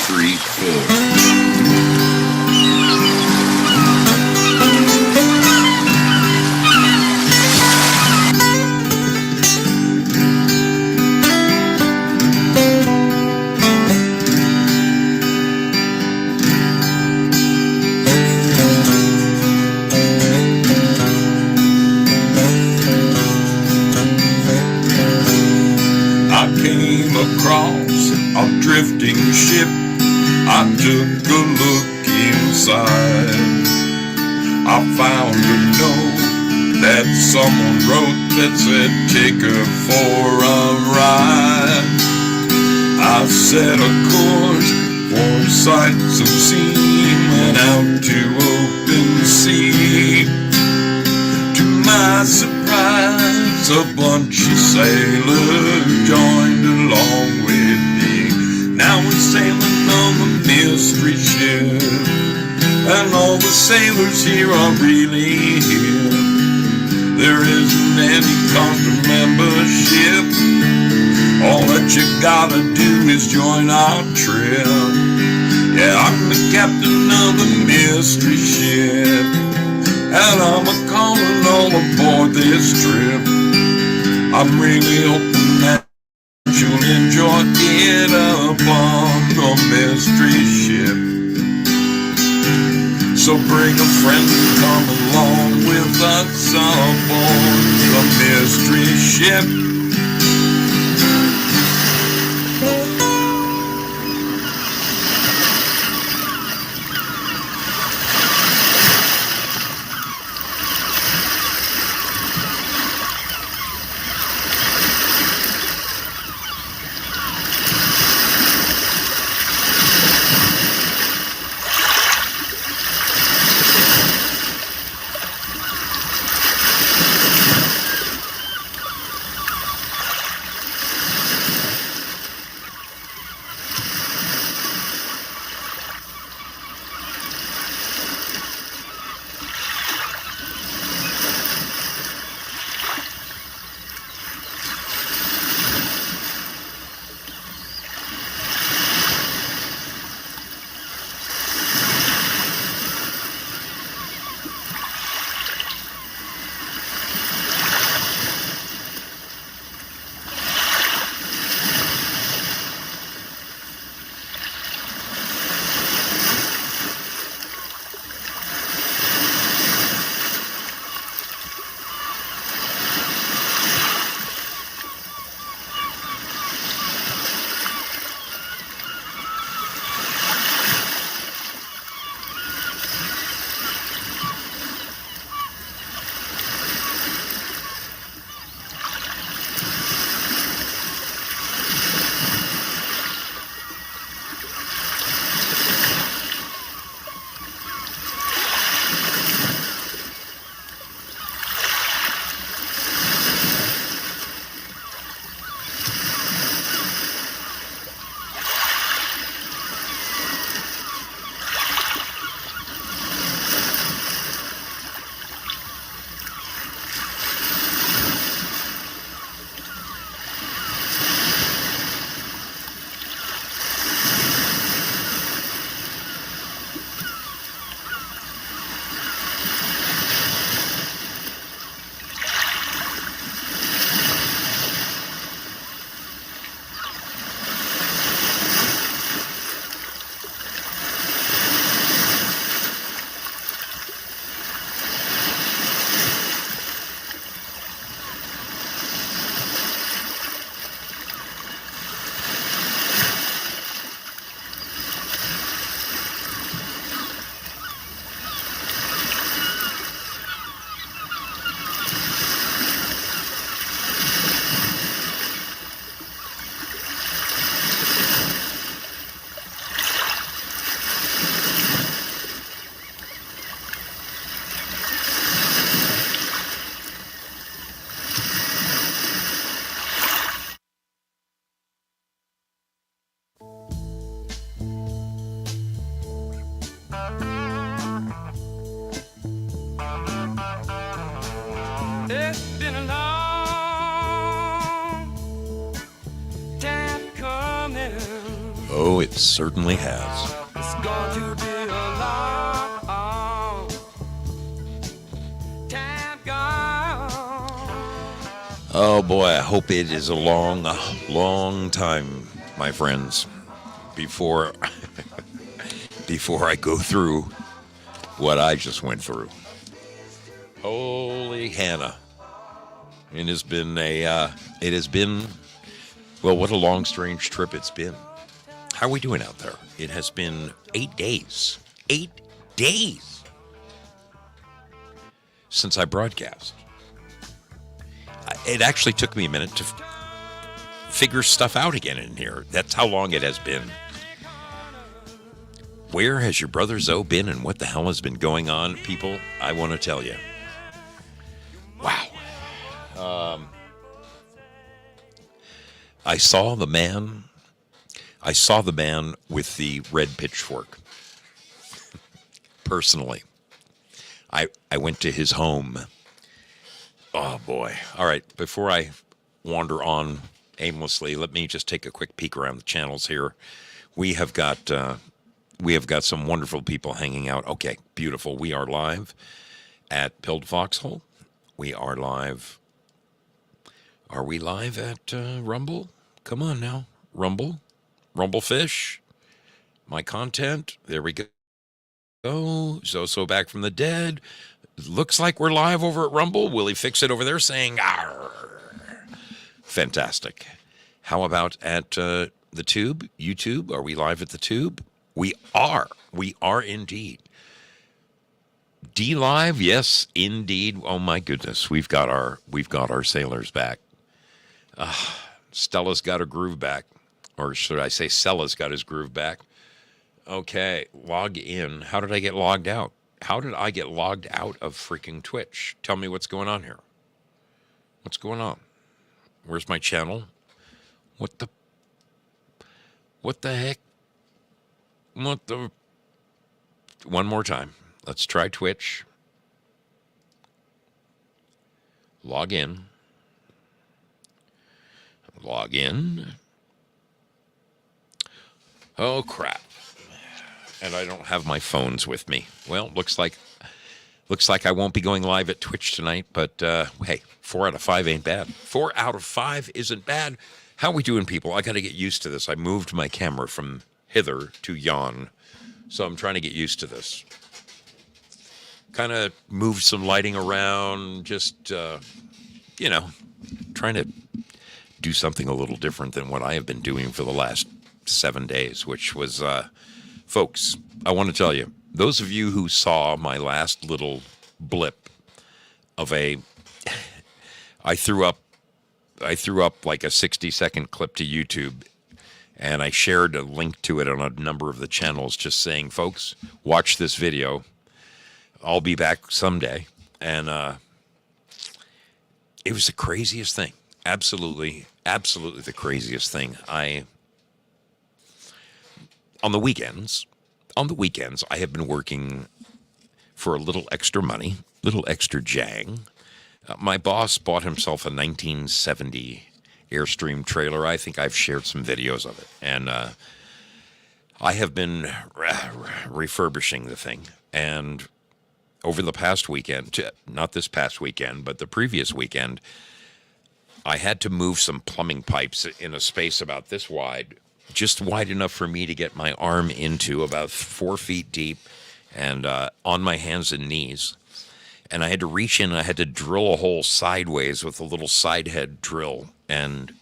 Street Food. Across a drifting ship, I took a look inside. I found a note that someone wrote that said, take her for a ride. I set a course for sights unseen, went out to open sea. To my surprise, a bunch of sailors joined along with me. Now we're sailing on the mystery ship, and all the sailors here are really here. There isn't any cost of membership. All that you gotta do is join our trip. Yeah, I'm the captain of the mystery ship, and I'm a-calling all aboard this trip. I'm really hoping that you'll enjoy it upon the mystery ship. So bring a friend and come along with us aboard the mystery ship. It's been a long time coming. Oh, it certainly has. It's going to be a long time gone. Oh boy, I hope it is a long, long time, my friends, before before I go through what I just went through. Holy Hannah. It has been well, what a long, strange trip it's been. How are we doing out there? It has been 8 days. 8 days since I broadcast. It actually took me a minute to figure stuff out again in here. That's how long it has been. Where has your brother Zoe been and what the hell has been going on, people? I want to tell you. Wow. I saw the man with the red pitchfork. Personally. I went to his home. Oh boy. All right, before I wander on aimlessly, let me just take a quick peek around the channels here. We have got some wonderful people hanging out. Okay, beautiful. We are live at Pilled Foxhole. We are live. Are we live at Rumble? Come on now. Rumble. Rumblefish. My content. There we go. ZOSO back from the dead. Looks like we're live over at Rumble. Will he fix it over there saying, "Arr"? Fantastic. How about at the Tube? YouTube? Are we live at the Tube? We are. We are indeed. D Live? Yes, indeed. Oh my goodness. We've got our sailors back. Stella's got her groove back. Or should I say Stella's got his groove back? Okay, log in. How did I get logged out? How did I get logged out of freaking Twitch? Tell me what's going on here. What's going on? Where's my channel? What the heck? One more time. Let's try Twitch. Log in. Log in. Oh, crap. And I don't have my phones with me. Well, looks like I won't be going live at Twitch tonight, but hey, 4 out of 5 ain't bad. 4 out of 5 isn't bad. How we doing, people? I got to get used to this. I moved my camera from hither to yon, so I'm trying to get used to this. Kind of moved some lighting around, just, trying to do something a little different than what I have been doing for the last 7 days, which was, folks, I want to tell you, those of you who saw my last little blip of I threw up like a 60-second clip to YouTube, and I shared a link to it on a number of the channels just saying, folks, watch this video. I'll be back someday. And it was the craziest thing. Absolutely the craziest thing. On the weekends, I have been working for a little extra money, little extra jang. My boss bought himself a 1970 Airstream trailer. I think I've shared some videos of it. And I have been refurbishing the thing. And over the past weekend, not this past weekend, but the previous weekend, I had to move some plumbing pipes in a space about this wide, just wide enough for me to get my arm into, about 4 feet deep, and on my hands and knees. And I had to reach in and I had to drill a hole sideways with a little side head drill. And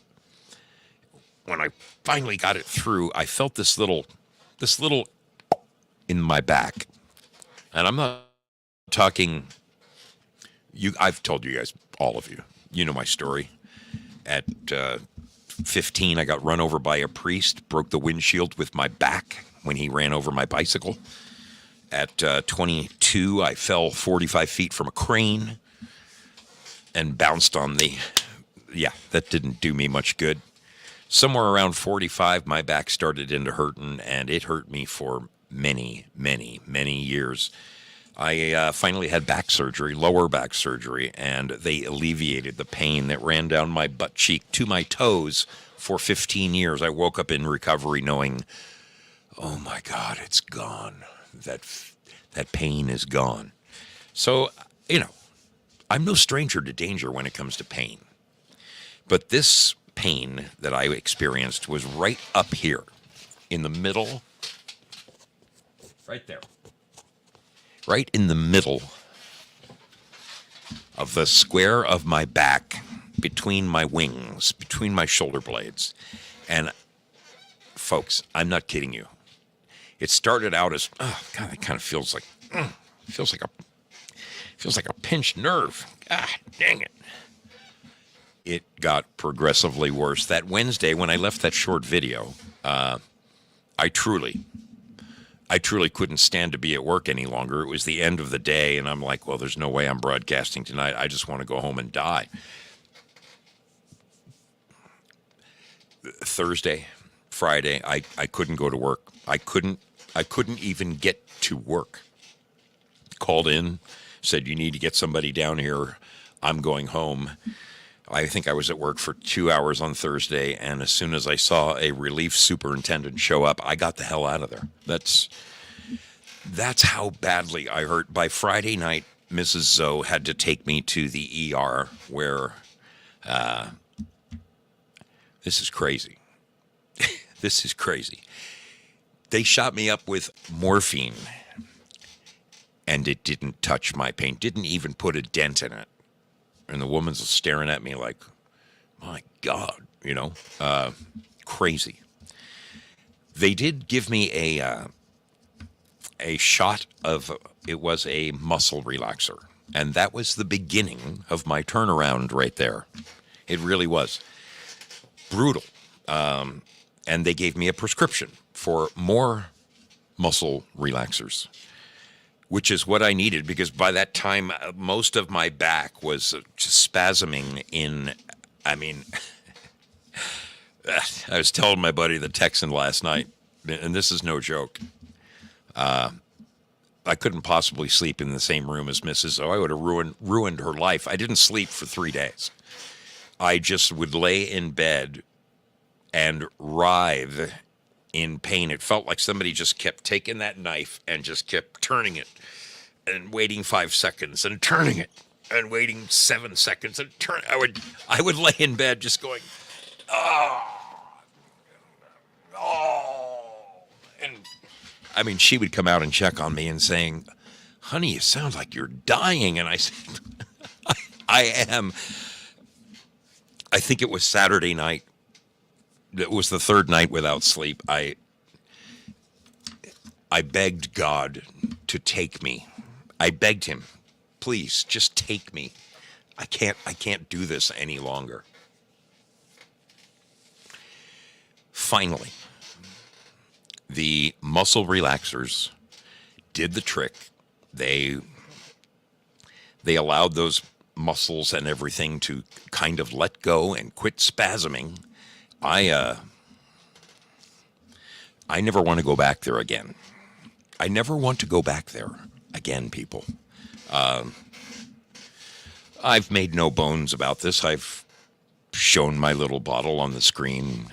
when I finally got it through, I felt this little in my back. And I'm not talking, I've told you guys, all of you, you know my story. At 15, I got run over by a priest, broke the windshield with my back when he ran over my bicycle. At 22, I fell 45 feet from a crane and bounced on that didn't do me much good. Somewhere around 45, my back started into hurting, and it hurt me for many, many, many years. I finally had back surgery, lower back surgery, and they alleviated the pain that ran down my butt cheek to my toes for 15 years. I woke up in recovery knowing, oh my God, it's gone. That pain is gone. So, I'm no stranger to danger when it comes to pain. But this pain that I experienced was right up here in the middle, right there. Right in the middle of the square of my back, between my wings, between my shoulder blades. And folks, I'm not kidding you. It started out as, oh God, it kind of feels like a pinched nerve. God dang it. It got progressively worse. That Wednesday, when I left that short video, I truly couldn't stand to be at work any longer. It was the end of the day, and I'm like, well, there's no way I'm broadcasting tonight. I just want to go home and die. Thursday, Friday, I couldn't go to work. I couldn't even get to work. Called in, said, you need to get somebody down here. I'm going home. I think I was at work for 2 hours on Thursday, and as soon as I saw a relief superintendent show up, I got the hell out of there. That's how badly I hurt. By Friday night, Mrs. Zoe had to take me to the ER where, this is crazy. This is crazy. They shot me up with morphine, and it didn't touch my pain, didn't even put a dent in it. And the woman's staring at me like, my God, crazy. They did give me a shot of, it was a muscle relaxer. And that was the beginning of my turnaround right there. It really was brutal. And they gave me a prescription for more muscle relaxers, which is what I needed, because by that time, most of my back was just spasming in, I was telling my buddy, the Texan, last night, and this is no joke, I couldn't possibly sleep in the same room as Mrs. O. I would have ruined her life. I didn't sleep for 3 days. I just would lay in bed and writhe in pain. It felt like somebody just kept taking that knife and just kept turning it and waiting 5 seconds and turning it and waiting 7 seconds and turn. I would lay in bed just going, and she would come out and check on me and saying, honey, it sounds like you're dying. And I said, I am. I think it was Saturday night. It was the third night without sleep. I begged God to take me. I begged him, please, just take me. I can't do this any longer. Finally, the muscle relaxers did the trick. They allowed those muscles and everything to kind of let go and quit spasming. I never want to go back there again. I never want to go back there again, people. I've made no bones about this. I've shown my little bottle on the screen.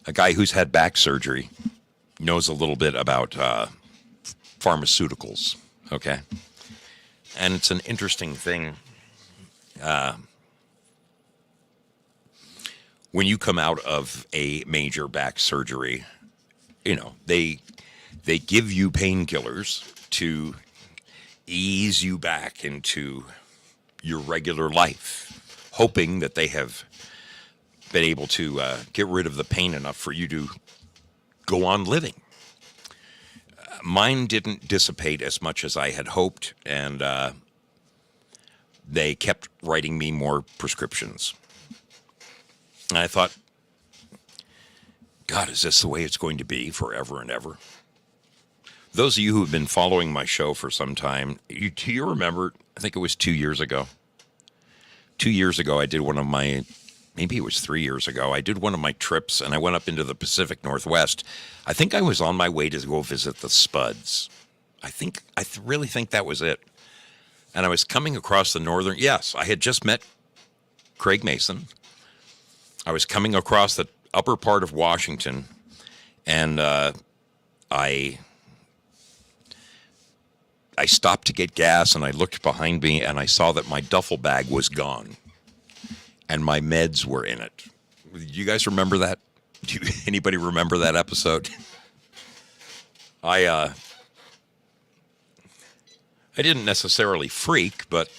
A guy who's had back surgery knows a little bit about pharmaceuticals, okay? And it's an interesting thing. When you come out of a major back surgery, they give you painkillers to ease you back into your regular life, hoping that they have been able to get rid of the pain enough for you to go on living. Mine didn't dissipate as much as I had hoped, and they kept writing me more prescriptions. And I thought, God, is this the way it's going to be forever and ever? Those of you who have been following my show for some time, do you remember, I think it was 2 years ago. 2 years ago, I did one of my, maybe it was 3 years ago, I did one of my trips, and I went up into the Pacific Northwest. I think I was on my way to go visit the Spuds. Really think that was it. And I was coming across the northern. Yes, I had just met Craig Mason. I was coming across the upper part of Washington, and I stopped to get gas, and I looked behind me, and I saw that my duffel bag was gone, and my meds were in it. Do you guys remember that? Anybody remember that episode? I didn't necessarily freak, but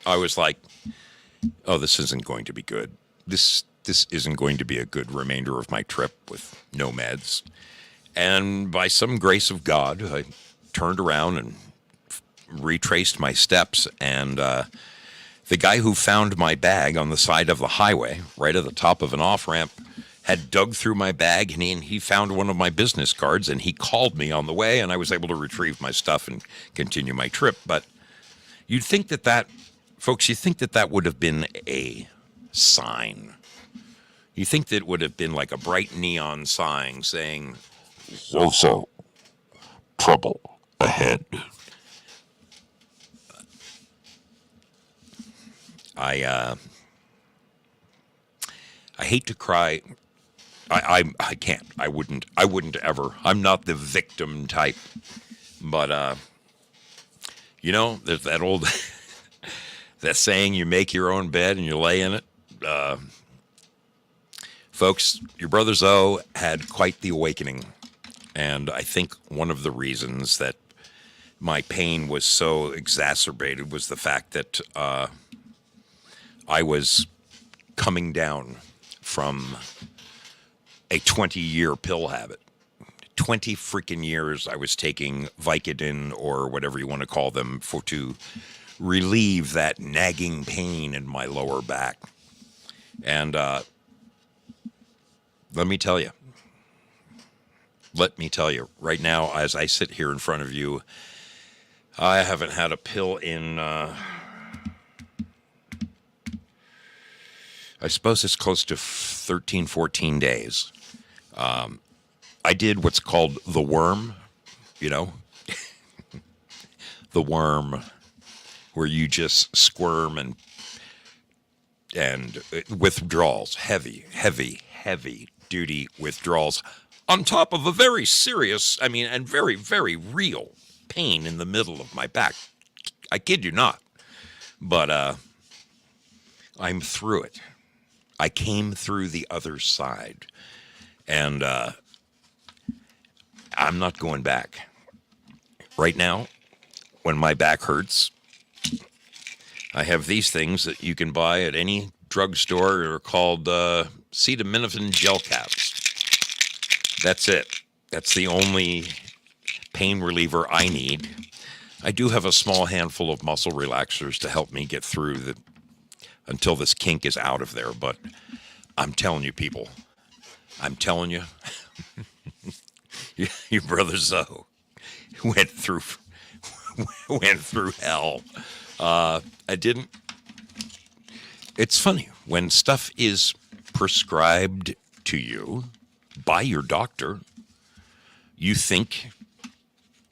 I was like, "Oh, this isn't going to be good. This isn't going to be a good remainder of my trip with no meds." And by some grace of God, I turned around and retraced my steps, and the guy who found my bag on the side of the highway, right at the top of an off-ramp, had dug through my bag, and he found one of my business cards, and he called me on the way, and I was able to retrieve my stuff and continue my trip. But you'd think folks, you think that would have been a sign. You think that it would have been like a bright neon sign saying, ZOSO, trouble ahead. I hate to cry. I can't. I wouldn't ever. I'm not the victim type. But there's that old that saying, you make your own bed and you lay in it. Folks, your brother Zoe had quite the awakening. And I think one of the reasons that my pain was so exacerbated was the fact that I was coming down from a 20-year pill habit. 20 freaking years I was taking Vicodin, or whatever you want to call them, to relieve that nagging pain in my lower back. And let me tell you, right now, as I sit here in front of you, I haven't had a pill in, I suppose it's close to 13, 14 days. I did what's called the worm, the worm, where you just squirm and withdrawals, heavy duty withdrawals, on top of a very serious, and very, very real pain in the middle of my back. I kid you not. But I'm through it. I came through the other side. And I'm not going back. Right now, when my back hurts, I have these things that you can buy at any drugstore. They're called acetaminophen gel caps. That's it. That's the only pain reliever I need. I do have a small handful of muscle relaxers to help me get through until this kink is out of there. But I'm telling you, people, your brother Zoe went through hell. I didn't. It's funny when stuff is prescribed to you by your doctor. You think,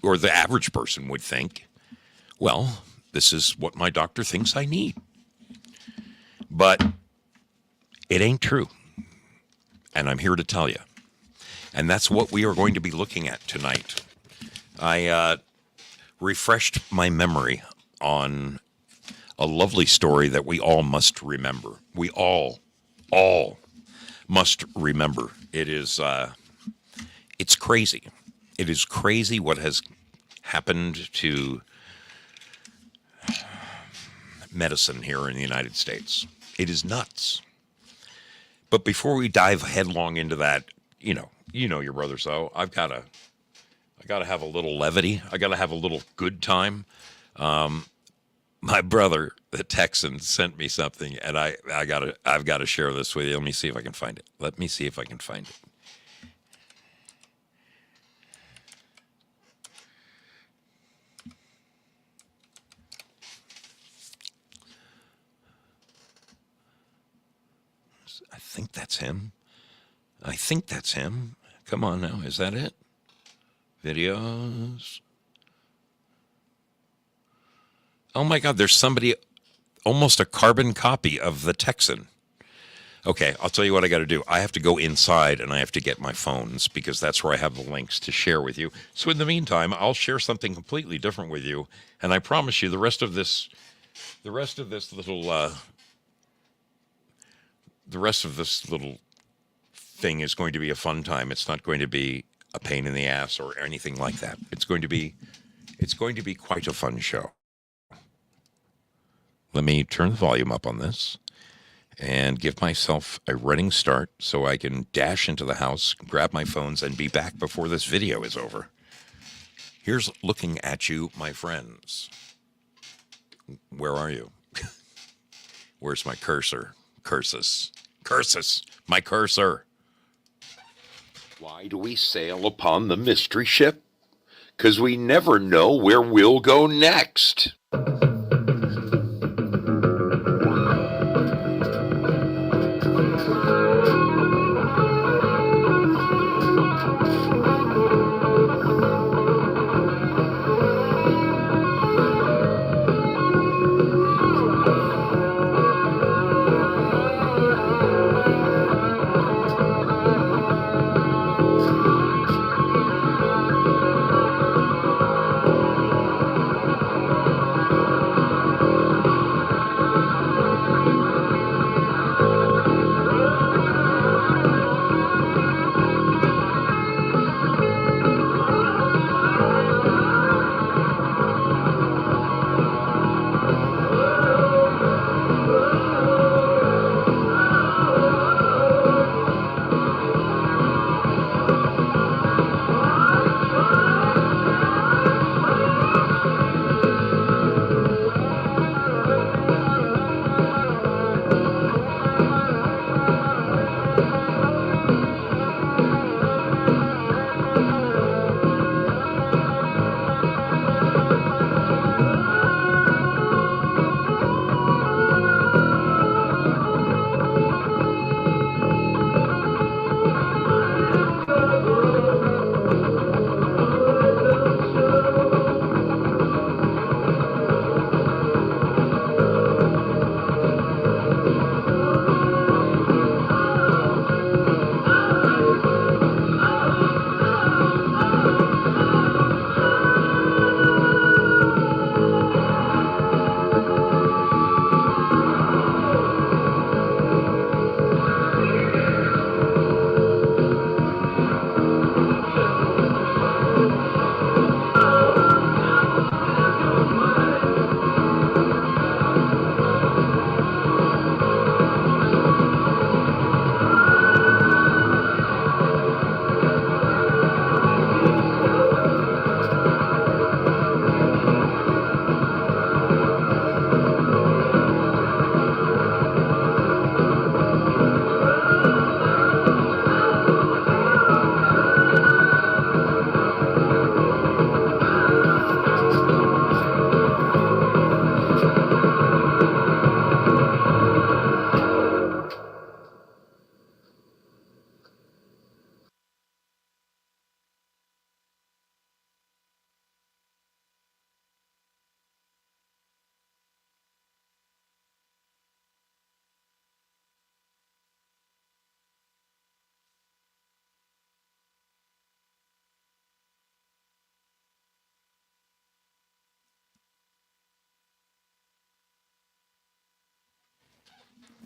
or the average person would think, well, this is what my doctor thinks I need. But it ain't true. And I'm here to tell you. And that's what we are going to be looking at tonight. I refreshed my memory on a lovely story that we all must remember. We all must remember. It is, it's crazy. It is crazy what has happened to medicine here in the United States. It is nuts. But before we dive headlong into that, you know your brother, so I gotta have a little levity. I gotta have a little good time. My brother, the Texan, sent me something, and I've got to share this with you. Let me see if I can find it. I think that's him. Come on now, is that it? Videos. Oh my God, there's somebody almost a carbon copy of the Texan. Okay, I'll tell you what I got to do. I have to go inside and I have to get my phones because that's where I have the links to share with you. So in the meantime, I'll share something completely different with you, and I promise you, the rest of this little thing is going to be a fun time. It's not going to be a pain in the ass or anything like that. It's going to be quite a fun show. Let me turn the volume up on this and give myself a running start so I can dash into the house, grab my phones, and be back before this video is over. Here's looking at you, my friends. Where are you? Where's my cursor? Cursus. My cursor. Why do we sail upon the mystery ship? 'Cause we never know where we'll go next.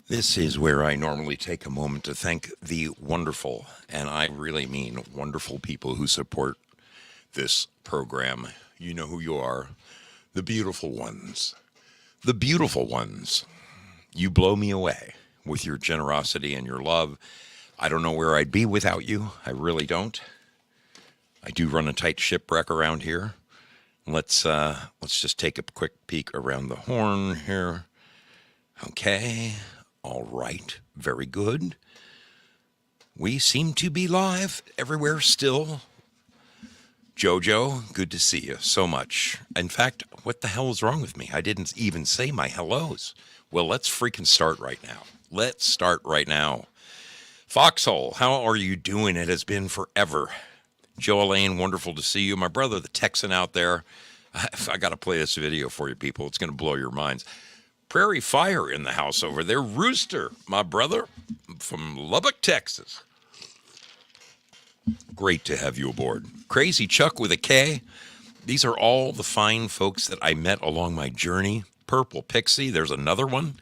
This is where I normally take a moment to thank the wonderful, and I really mean wonderful people who support this program. You know who you are. The beautiful ones. The beautiful ones. You blow me away with your generosity and your love. I don't know where I'd be without you. I really don't. I do run a tight shipwreck around here. Let's just take a quick peek around the horn here. Okay. All right. Very good. We seem to be live everywhere still. Jojo, good to see you so much. In fact, what the hell is wrong with me? I didn't even say my hellos. Well, let's freaking start right now. Let's start right now. Foxhole, how are you doing? It has been forever. Joe Elaine, wonderful to see you. My brother, the Texan out there. I got to play this video for you people. It's going to blow your minds. Prairie Fire in the house over there. Rooster, my brother from Lubbock, Texas. Great to have you aboard. Crazy Chuck with a K. These are all the fine folks that I met along my journey. Purple Pixie, there's another one.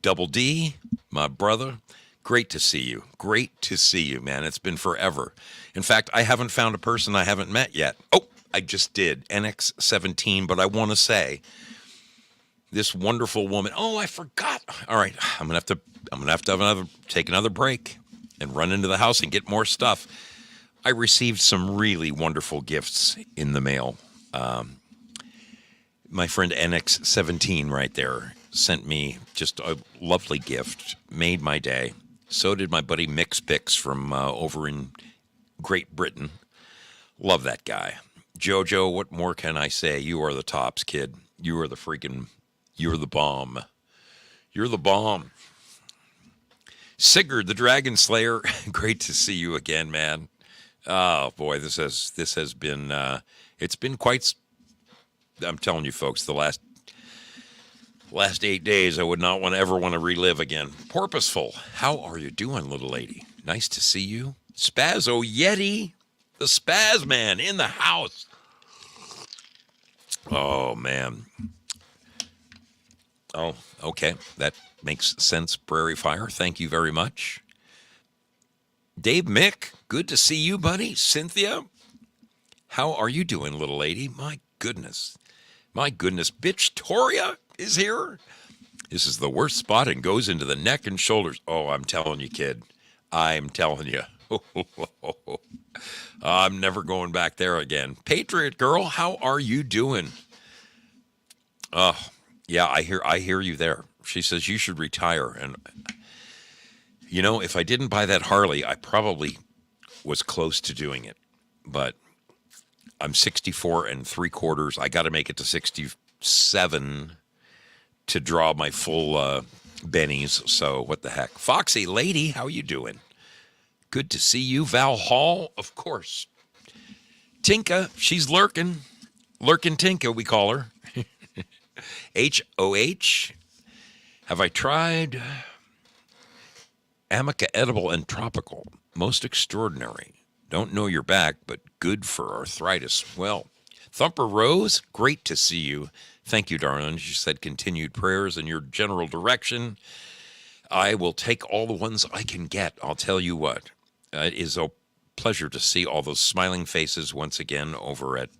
Double D, my brother. Great to see you. Great to see you, man. It's been forever. In fact, I haven't found a person I haven't met yet. Oh, I just did. NX17, but I want to say this wonderful woman. Oh, I forgot. All right, I'm gonna have to take another break and run into the house and get more stuff. I received some really wonderful gifts in the mail. My friend NX17 right there sent me just a lovely gift, made my day. So did my buddy Mix Pix from over in Great Britain. Love that guy. Jojo, what more can I say? You are the tops, kid. You're the bomb. You're the bomb. Sigurd, the Dragon Slayer, great to see you again, man. Oh boy, this has been it's been quite. I'm telling you, folks, the last 8 days I would not ever want to relive again. Porpoiseful, how are you doing, little lady? Nice to see you. Spazzo Yeti, the Spaz Man in the house. Oh man. Oh, okay, that makes sense. Prairie Fire, thank you very much. Dave Mick, good to see you, buddy. Cynthia, how are you doing, little lady? My goodness. Bitch Toria is here. This is the worst spot and goes into the neck and shoulders. Oh, I'm telling you, kid. I'm telling you. I'm never going back there again. Patriot Girl, how are you doing? Oh, yeah, I hear you there. She says you should retire. And, you know, if I didn't buy that Harley, I probably was close to doing it. But I'm 64 3/4. I got to make it to 67 to draw my full bennies. So what the heck? Foxy Lady, how you doing? Good to see you. Val Hall, of course. Tinka, she's lurking. Lurking Tinka, we call her. HOH. Have I tried Amica Edible and Tropical? Most extraordinary. Don't know your back, but good for arthritis. Well, Thumper Rose, great to see you. Thank you, darling. She said continued prayers in your general direction. I will take all the ones I can get. I'll tell you what. It is a pleasure to see all those smiling faces once again over at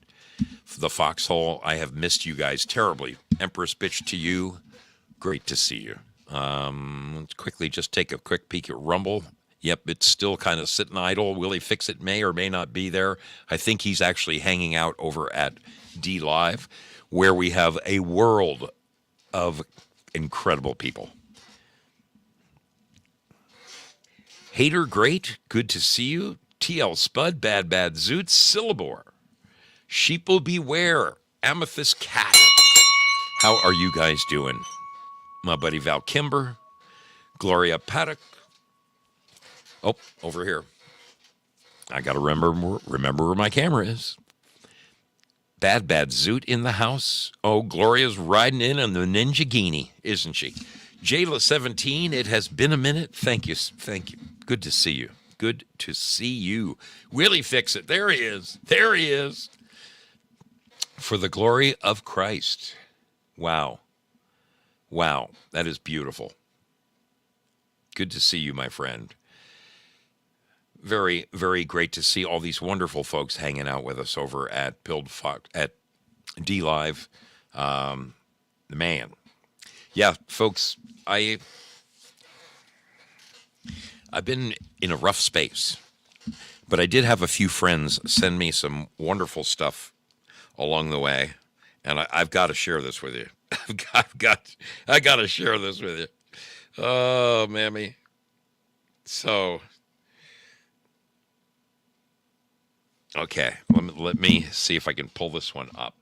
the Foxhole. I have missed you guys terribly. Empress Bitch to you. Great to see you. Let's quickly just take a quick peek at Rumble. Yep, it's still kind of sitting idle. Willie Fixit may or may not be there. I think he's actually hanging out over at D Live, where we have a world of incredible people. Hater Great, good to see you. TL Spud, Bad Zoots, Syllabore. Sheeple Beware, Amethyst Cat. How are you guys doing? My buddy Val Kimber, Gloria Paddock. Oh, over here. I got to remember where my camera is. Bad Zoot in the house. Oh, Gloria's riding in on the Ninja Guinea, isn't she? Jayla17, it has been a minute. Thank you. Good to see you. Good to see you. Willie Fixit. There he is. For the glory of Christ. Wow. That is beautiful. Good to see you, my friend. Very, very great to see all these wonderful folks hanging out with us over at at D Live. Man. Yeah, folks, I've been in a rough space, but I did have a few friends send me some wonderful stuff along the way, and I've got to share this with you. I got to share this with you. Oh, mammy. So, okay, let me see if I can pull this one up.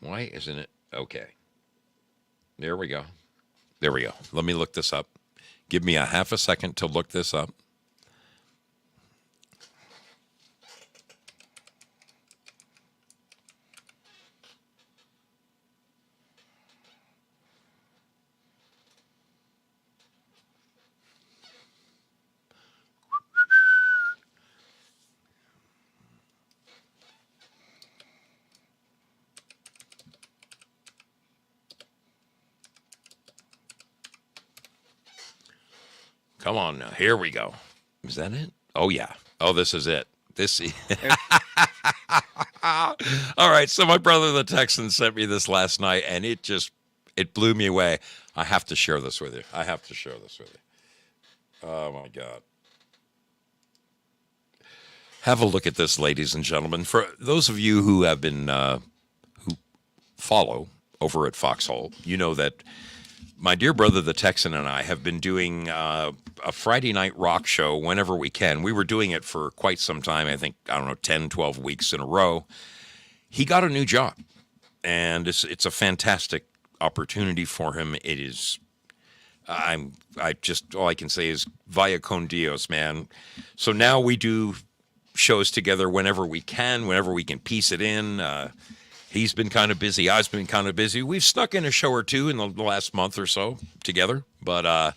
Why isn't it? Okay. There we go. Let me look this up. Give me a half a second to look this up. Come on now. Here we go. Is that it? Oh, yeah. Oh, this is it. This. All right. So my brother, the Texan, sent me this last night, and it blew me away. I have to share this with you. Oh, my God. Have a look at this, ladies and gentlemen. For those of you who have been, who follow over at Foxhole, you know that my dear brother, the Texan, and I have been doing a Friday night rock show whenever we can. We were doing it for quite some time. I think, 10, 12 weeks in a row. He got a new job, and it's a fantastic opportunity for him. It is, all I can say is via con Dios, man. So now we do shows together whenever we can piece it in. He's been kind of busy. I've been kind of busy. We've snuck in a show or two in the last month or so together. But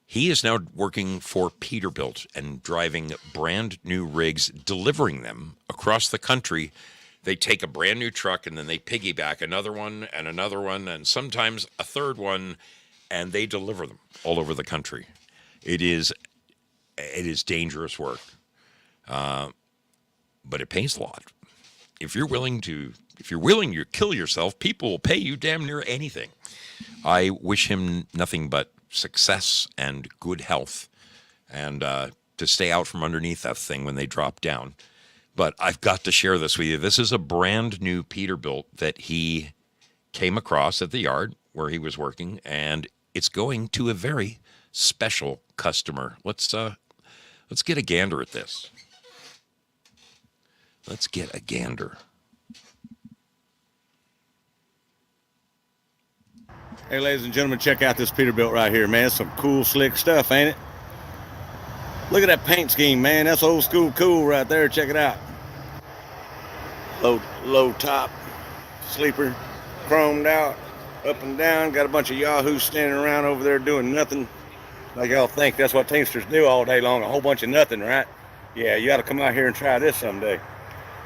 he is now working for Peterbilt and driving brand new rigs, delivering them across the country. They take a brand new truck and then they piggyback another one and sometimes a third one, and they deliver them all over the country. It is dangerous work, but it pays a lot. If you're willing to kill yourself, people will pay you damn near anything. I wish him nothing but success and good health, and to stay out from underneath that thing when they drop down. But I've got to share this with you. This is a brand new Peterbilt that he came across at the yard where he was working, and it's going to a very special customer. Let's get a gander at this. Let's get a gander. Hey, ladies and gentlemen, check out this Peterbilt right here, man. It's some cool, slick stuff, ain't it? Look at that paint scheme, man. That's old school cool right there. Check it out. Low top, sleeper, chromed out, up and down. Got a bunch of yahoos standing around over there doing nothing. Like y'all think that's what Teamsters do all day long, a whole bunch of nothing, right? Yeah, you got to come out here and try this someday.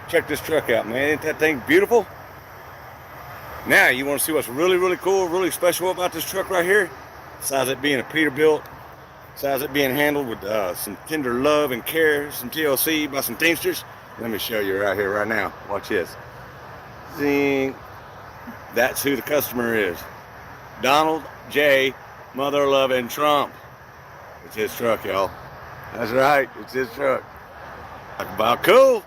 Check this truck out, man. Ain't that thing beautiful? Now, you want to see what's really, really cool, really special about this truck right here? Besides it being a Peterbilt, besides it being handled with some tender love and care, some TLC by some Teamsters. Let me show you right here, right now. Watch this. Zing. That's who the customer is. Donald J. Mother Loving Trump. It's his truck, y'all. That's right. It's his truck. Talk about cool.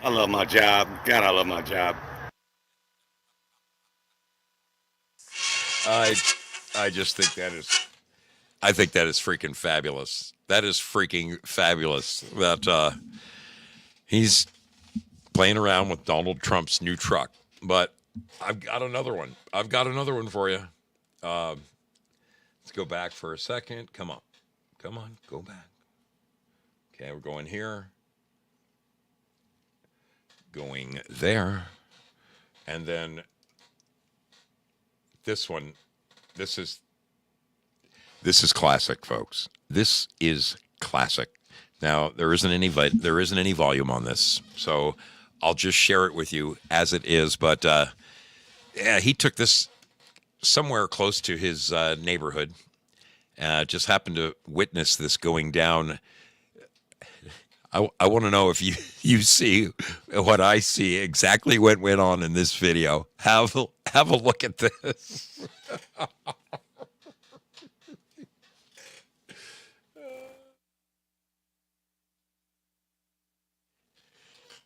I love my job. God, I love my job. I just think I think that is freaking fabulous. That is freaking fabulous that he's playing around with Donald Trump's new truck. But I've got another one. For you. Let's go back for a second. Come on, go back. Okay, we're going here. Going there. And then this one, this is classic, folks. This is classic. Now, there isn't any volume on this, so I'll just share it with you as it is. But yeah, he took this somewhere close to his neighborhood. Just happened to witness this going down. I want to know if you see what I see, exactly what went on in this video. Have a look at this.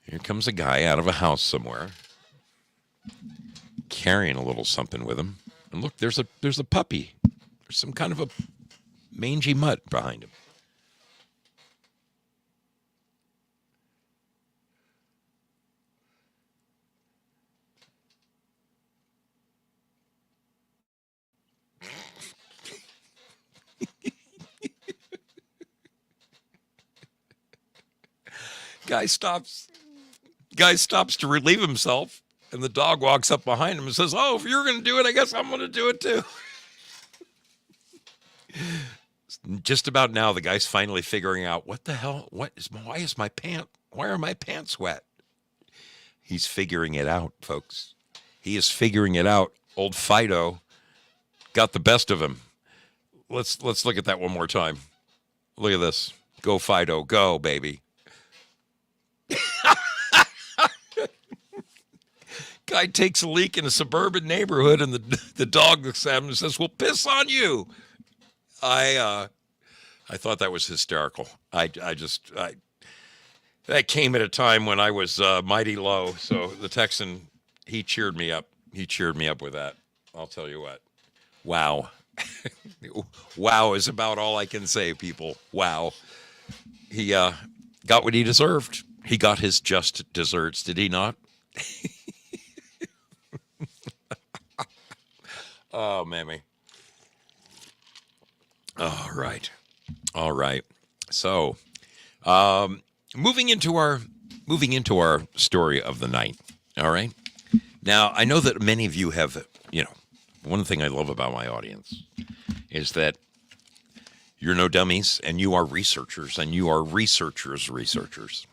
Here comes a guy out of a house somewhere, carrying a little something with him. And look, there's a puppy. There's some kind of a mangy mutt behind him. Guy stops to relieve himself, and the dog walks up behind him and says, "Oh, if you're going to do it, I guess I'm going to do it too." Just about now, the guy's finally figuring out, what the hell? Why are my pants wet? He's figuring it out, folks. He is figuring it out. Old Fido got the best of him. Let's look at that one more time. Look at this. Go, Fido. Go, baby. Guy takes a leak in a suburban neighborhood, and the dog looks at him and says, "Well, piss on you." I thought that was hysterical. That came at a time when I was mighty low. So the Texan, he cheered me up. He cheered me up with that. I'll tell you what. Wow. Wow is about all I can say, people. Wow. He got what he deserved. He got his just desserts, did he not? Oh, mammy. All right. So, moving into our story of the night. All right. Now, I know that many of you have, one thing I love about my audience is that you're no dummies, and you are researchers, and you are researchers.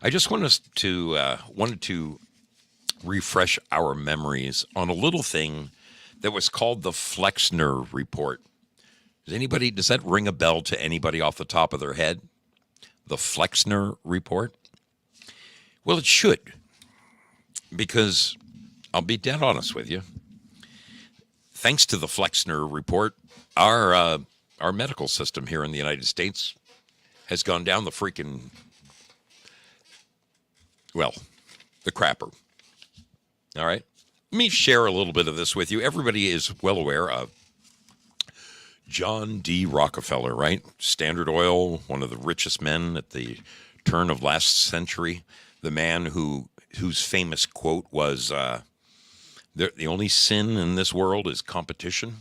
I just wanted to refresh our memories on a little thing that was called the Flexner Report. Does that ring a bell to anybody off the top of their head? The Flexner Report? Well, it should, because I'll be dead honest with you. Thanks to the Flexner Report, our medical system here in the United States has gone down the the crapper. All right? Let me share a little bit of this with you. Everybody is well aware of John D. Rockefeller, right? Standard Oil, one of the richest men at the turn of last century. The man whose famous quote was, the only sin in this world is competition.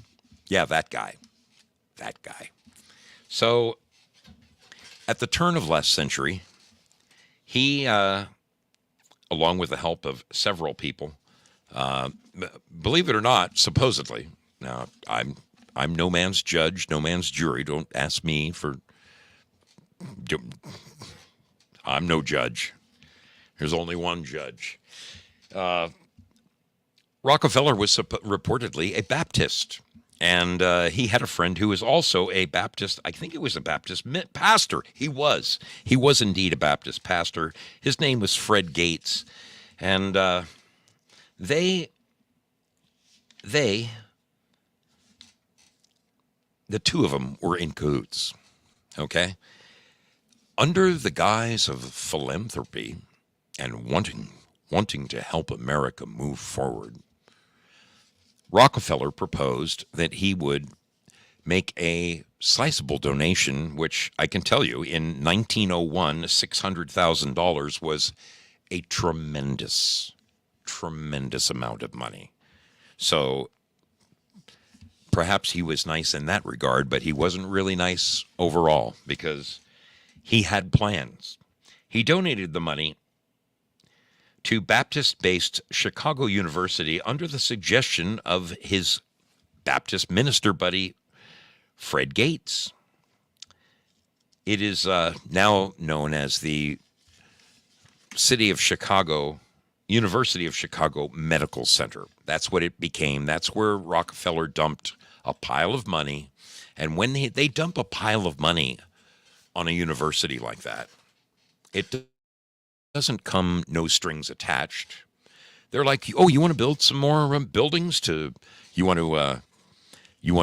Yeah, that guy. So, at the turn of last century, he, along with the help of several people, believe it or not, supposedly, now I'm no man's judge, no man's jury. Don't ask me I'm no judge. There's only one judge. Rockefeller was reportedly a Baptist, and he had a friend who was also a Baptist. I think it was a Baptist pastor. He was indeed a Baptist pastor. His name was Fred Gates, and the two of them were in cahoots, okay? Under the guise of philanthropy and wanting to help America move forward, Rockefeller proposed that he would make a sizable donation, which I can tell you, in 1901, $600,000 was a tremendous amount of money. So perhaps he was nice in that regard, but he wasn't really nice overall because he had plans. He donated the money to Baptist-based Chicago University under the suggestion of his Baptist minister buddy, Fred Gates. It is now known as the University of Chicago Medical Center. That's what it became. That's where Rockefeller dumped a pile of money. And when they dump a pile of money on a university like that, it doesn't come no strings attached. They're like, "Oh, you want to build some more buildings you want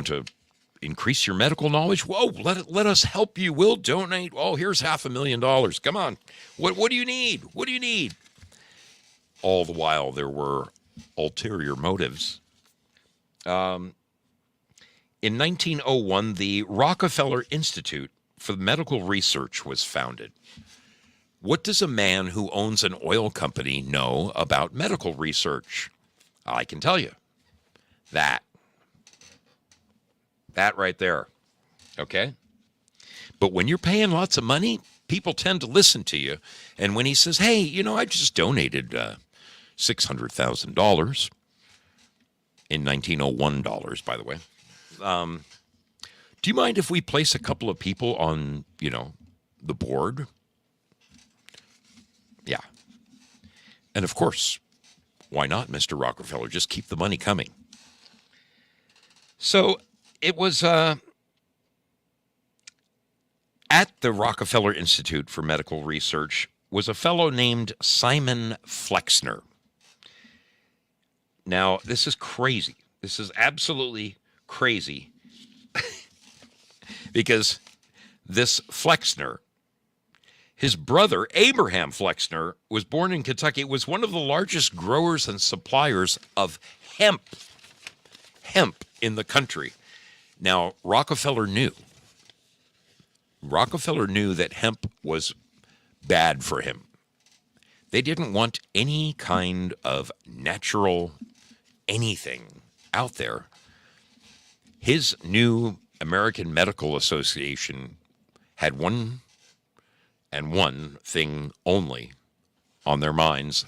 to increase your medical knowledge? Whoa, let us help you. We'll donate. Oh, here's $500,000. Come on. What do you need? What do you need?" All the while there were ulterior motives. In 1901, the Rockefeller Institute for Medical Research was founded. What does a man who owns an oil company know about medical research? I can tell you. That right there. Okay? But when you're paying lots of money, people tend to listen to you. And when he says, hey, I just donated $600,000 in 1901 dollars, by the way. Do you mind if we place a couple of people on, the board? Yeah. And of course, why not, Mr. Rockefeller? Just keep the money coming. So it was at the Rockefeller Institute for Medical Research was a fellow named Simon Flexner. Now, this is crazy. This is absolutely crazy because this Flexner, his brother, Abraham Flexner, was born in Kentucky. It was one of the largest growers and suppliers of hemp in the country. Now, Rockefeller knew that hemp was bad for him. They didn't want any kind of natural anything out there. His new American Medical Association had one thing only on their minds,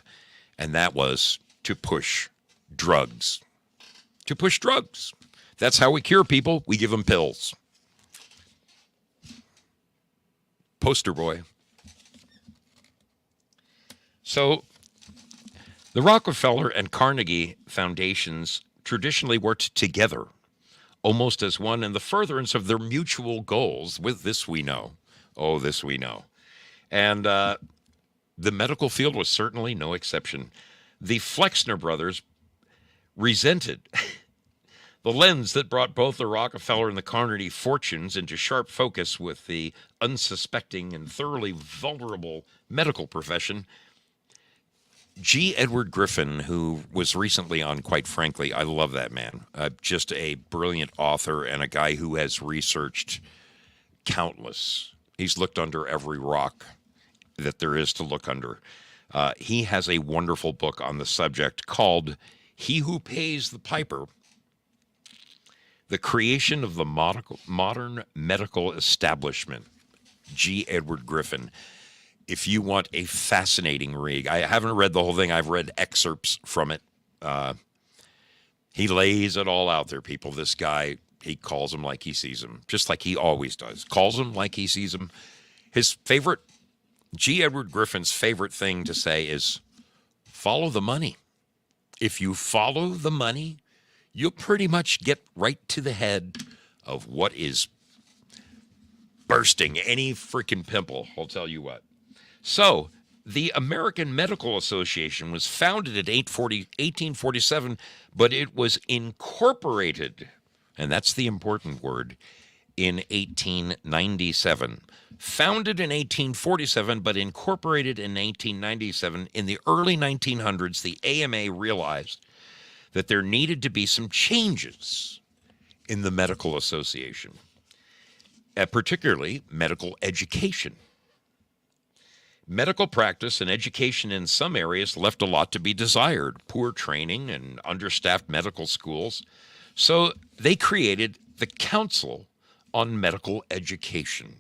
and that was to push drugs. To push drugs. That's how we cure people. We give them pills. Poster boy. So, the Rockefeller and Carnegie foundations traditionally worked together, almost as one in the furtherance of their mutual goals. With this we know. Oh, this we know. And the medical field was certainly no exception. The Flexner brothers resented the lens that brought both the Rockefeller and the Carnegie fortunes into sharp focus with the unsuspecting and thoroughly vulnerable medical profession. G. Edward Griffin, who was recently on, quite frankly, I love that man. Just a brilliant author and a guy who has researched countless. He's looked under every rock that there is to look under. He has a wonderful book on the subject called He Who Pays the Piper, The Creation of the Modern Medical Establishment. G. Edward Griffin. If you want a fascinating read, I haven't read the whole thing. I've read excerpts from it. He lays it all out there, people. This guy, he calls them like he sees them, just like he always does. Calls them like he sees them. His favorite, G. Edward Griffin's favorite thing to say is, follow the money. If you follow the money, you'll pretty much get right to the head of what is bursting any freaking pimple, I'll tell you what. So, the American Medical Association was founded in 1847, but it was incorporated, and that's the important word, in 1897. Founded in 1847, but incorporated in 1897. In the early 1900s, the AMA realized that there needed to be some changes in the medical association, particularly medical education. Medical practice and education in some areas left a lot to be desired, poor training and understaffed medical schools. So they created the Council on Medical Education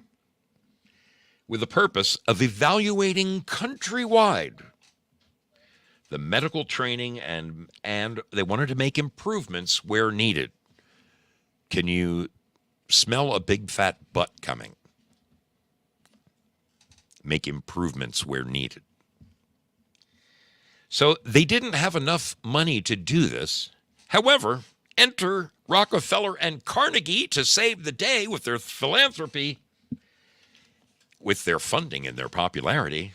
with the purpose of evaluating countrywide the medical training and they wanted to make improvements where needed. Can you smell a big fat butt coming? Make improvements where needed. So they didn't have enough money to do this. However, enter Rockefeller and Carnegie to save the day with their philanthropy, with their funding and their popularity.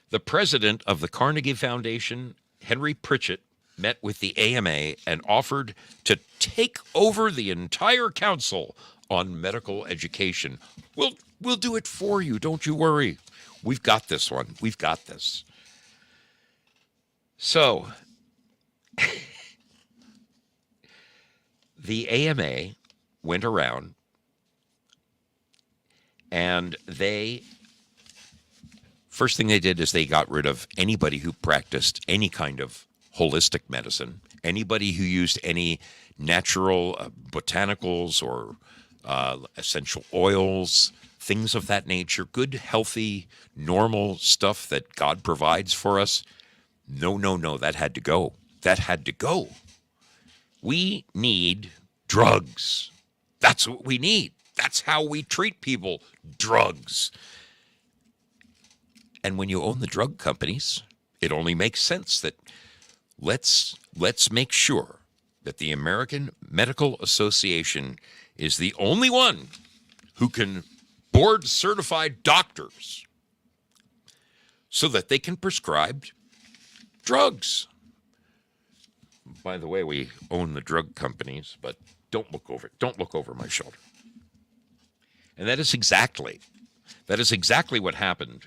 The president of the Carnegie Foundation, Henry Pritchett, met with the AMA and offered to take over the entire council on medical education. We'll do it for you. Don't you worry. We've got this one. We've got this. So, the AMA went around and first thing they did is they got rid of anybody who practiced any kind of holistic medicine, anybody who used any natural botanicals or essential oils, things of that nature, good, healthy, normal stuff that God provides for us. No, no, no, that had to go. That had to go. We need drugs. That's what we need. That's how we treat people. Drugs. And when you own the drug companies, it only makes sense that let's make sure that the American Medical Association is the only one who can board certified doctors so that they can prescribe drugs. By the way, we own the drug companies, but don't look over my shoulder. And that is exactly what happened.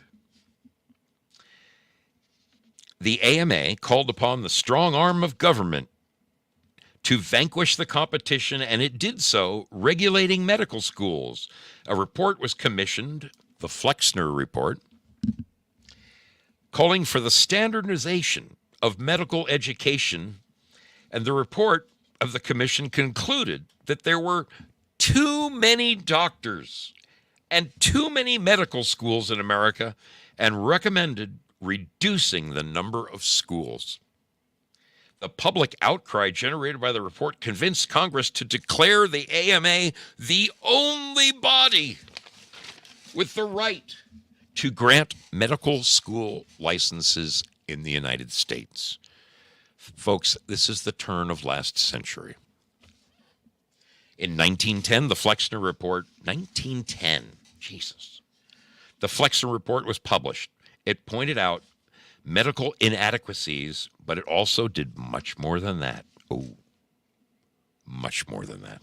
The AMA called upon the strong arm of government to vanquish the competition, and it did so, regulating medical schools. A report was commissioned, the Flexner Report, calling for the standardization of medical education, and the report of the commission concluded that there were too many doctors and too many medical schools in America and recommended reducing the number of schools. The public outcry generated by the report convinced Congress to declare the AMA the only body with the right to grant medical school licenses in the United States. Folks, this is the turn of last century. In 1910, the Flexner Report, 1910, Jesus. The Flexner Report was published. It pointed out medical inadequacies, but it also did much more than that. Oh, much more than that.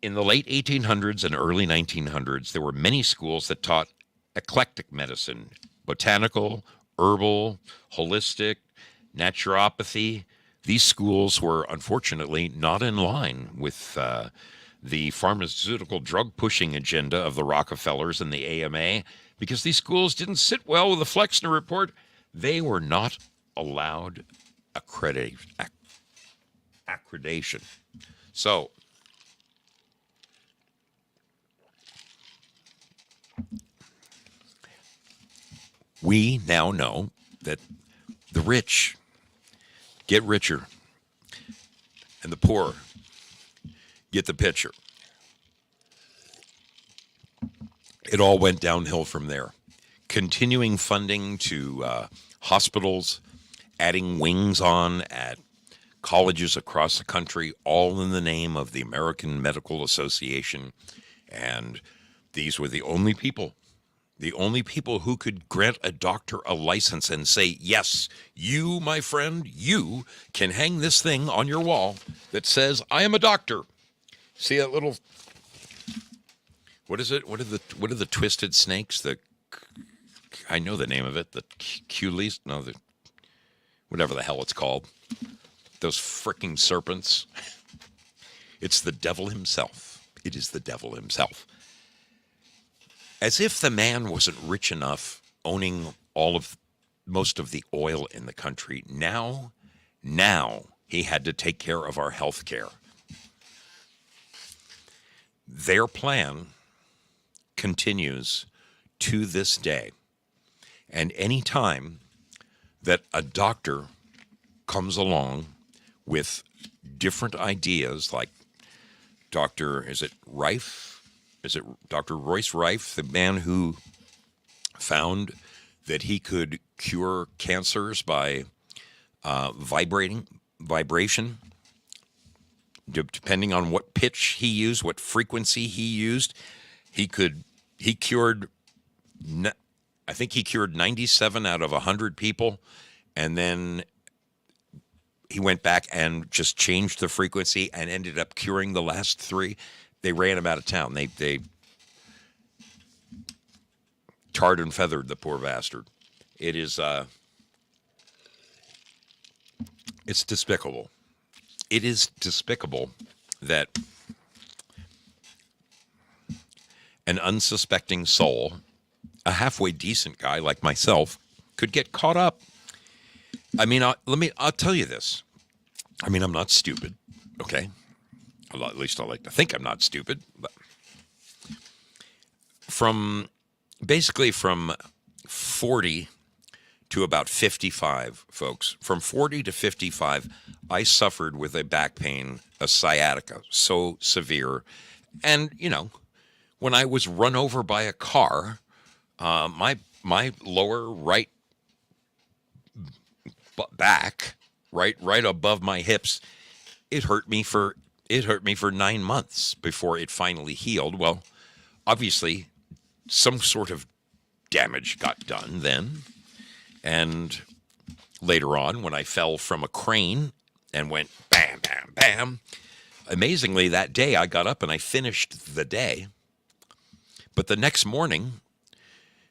In the late 1800s and early 1900s, there were many schools that taught eclectic medicine, botanical, herbal, holistic, naturopathy. These schools were unfortunately not in line with the pharmaceutical drug pushing agenda of the Rockefellers and the AMA, because these schools didn't sit well with the Flexner Report. They were not allowed accreditation. So, we now know that the rich get richer and the poor get the picture. It all went downhill from there. Continuing funding to hospitals, adding wings on at colleges across the country, all in the name of the American Medical Association. And these were the only people who could grant a doctor a license and say, yes, you, my friend, you can hang this thing on your wall that says, I am a doctor. See that little, what is it? What are the twisted snakes? I know the name of it. The Culees? No, whatever the hell it's called. Those fricking serpents. It's the devil himself. It is the devil himself. As if the man wasn't rich enough owning most of the oil in the country. Now he had to take care of our health care. Their plan continues to this day. And any time that a doctor comes along with different ideas, like Dr. Rife? Is it Dr. Royce Rife, the man who found that he could cure cancers by vibration, depending on what pitch he used, what frequency he used, he cured, I think he cured 97 out of 100 people, and then he went back and just changed the frequency and ended up curing the last 3. They ran him out of town. They tarred and feathered the poor bastard. It is, it's despicable. It is despicable that an unsuspecting soul, a halfway decent guy like myself, could get caught up. I mean, I'll tell you this. I mean, I'm not stupid, okay? At least I like to think I'm not stupid, but from basically from 40 to about 55, folks. From 40 to 55, I suffered with a back pain, a sciatica, so severe. And, when I was run over by a car, my lower right back, right above my hips, it hurt me for 9 months before it finally healed. Well, obviously, some sort of damage got done then. And later on, when I fell from a crane and went bam, bam, bam, amazingly, that day I got up and I finished the day. But the next morning,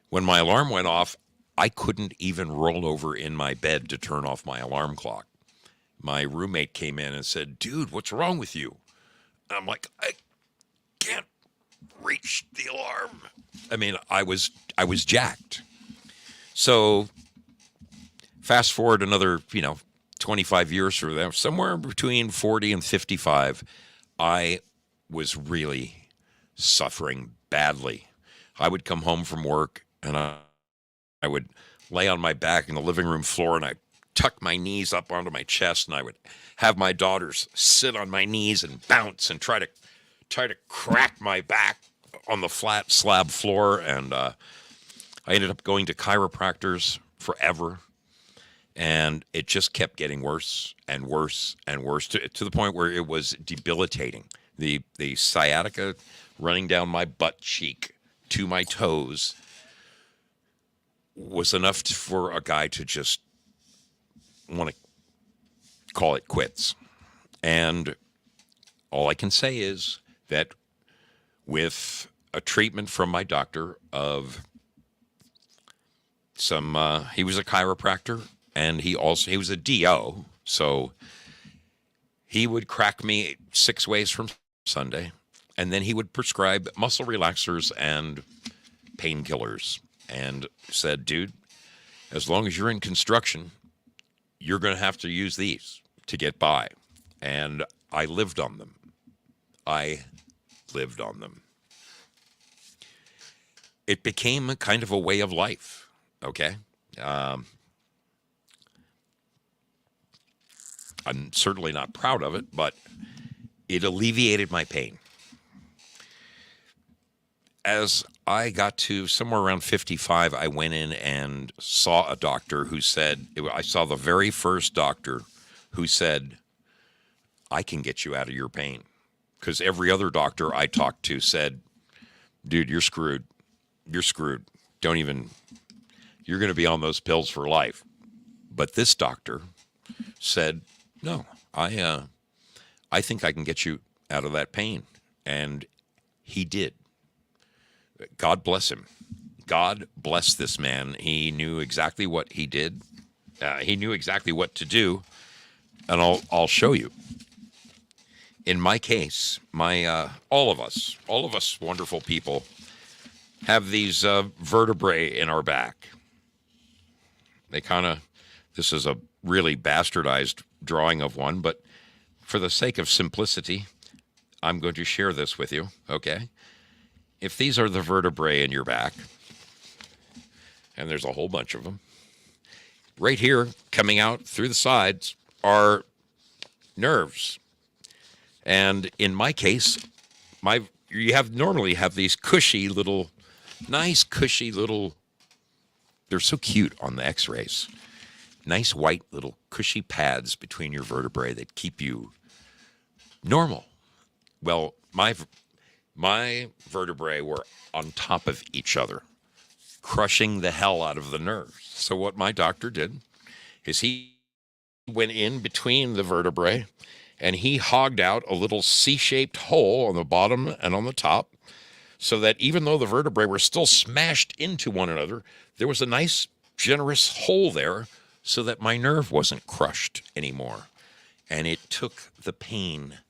when my alarm went off, I couldn't even roll over in my bed to turn off my alarm clock. My roommate came in and said, "Dude, what's wrong with you?" And I'm like, "I can't reach the alarm." I mean, I was jacked. So fast forward another, 25 years from there, somewhere between 40 and 55, I was really suffering badly. I would come home from work and I would lay on my back in the living room floor and I'd tuck my knees up onto my chest and I would have my daughters sit on my knees and bounce and try to crack my back on the flat slab floor. And I ended up going to chiropractors forever. And it just kept getting worse and worse and worse to the point where it was debilitating. The sciatica running down my butt cheek to my toes was enough for a guy to just want to call it quits. And all I can say is that with a treatment from my doctor of he was a chiropractor and he was a DO. So he would crack me 6 ways from Sunday. And then he would prescribe muscle relaxers and painkillers and said, "Dude, as long as you're in construction, you're going to have to use these to get by." And I lived on them. It became a kind of a way of life, okay? I'm certainly not proud of it, but it alleviated my pain. As I got to somewhere around 55, I went in and saw a doctor who said, I saw the very first doctor who said, "I can get you out of your pain." Because every other doctor I talked to said, "Dude, you're screwed. You're screwed. You're going to be on those pills for life." But this doctor said, "No, I think I can get you out of that pain." And he did. God bless him. God bless this man. He knew exactly what he did. He knew exactly what to do. And I'll show you. In my case, all of us wonderful people have these vertebrae in our back. This is a really bastardized drawing of one, but for the sake of simplicity, I'm going to share this with you, okay? If these are the vertebrae in your back, and there's a whole bunch of them, right here, coming out through the sides, are nerves. And in my case, normally have these nice cushy little, they're so cute on the x-rays. Nice white little cushy pads between your vertebrae that keep you normal. Well, my vertebrae were on top of each other, crushing the hell out of the nerves. So what my doctor did is he went in between the vertebrae and he hogged out a little C-shaped hole on the bottom and on the top so that even though the vertebrae were still smashed into one another, there was a nice, generous hole there so that my nerve wasn't crushed anymore. And it took the pain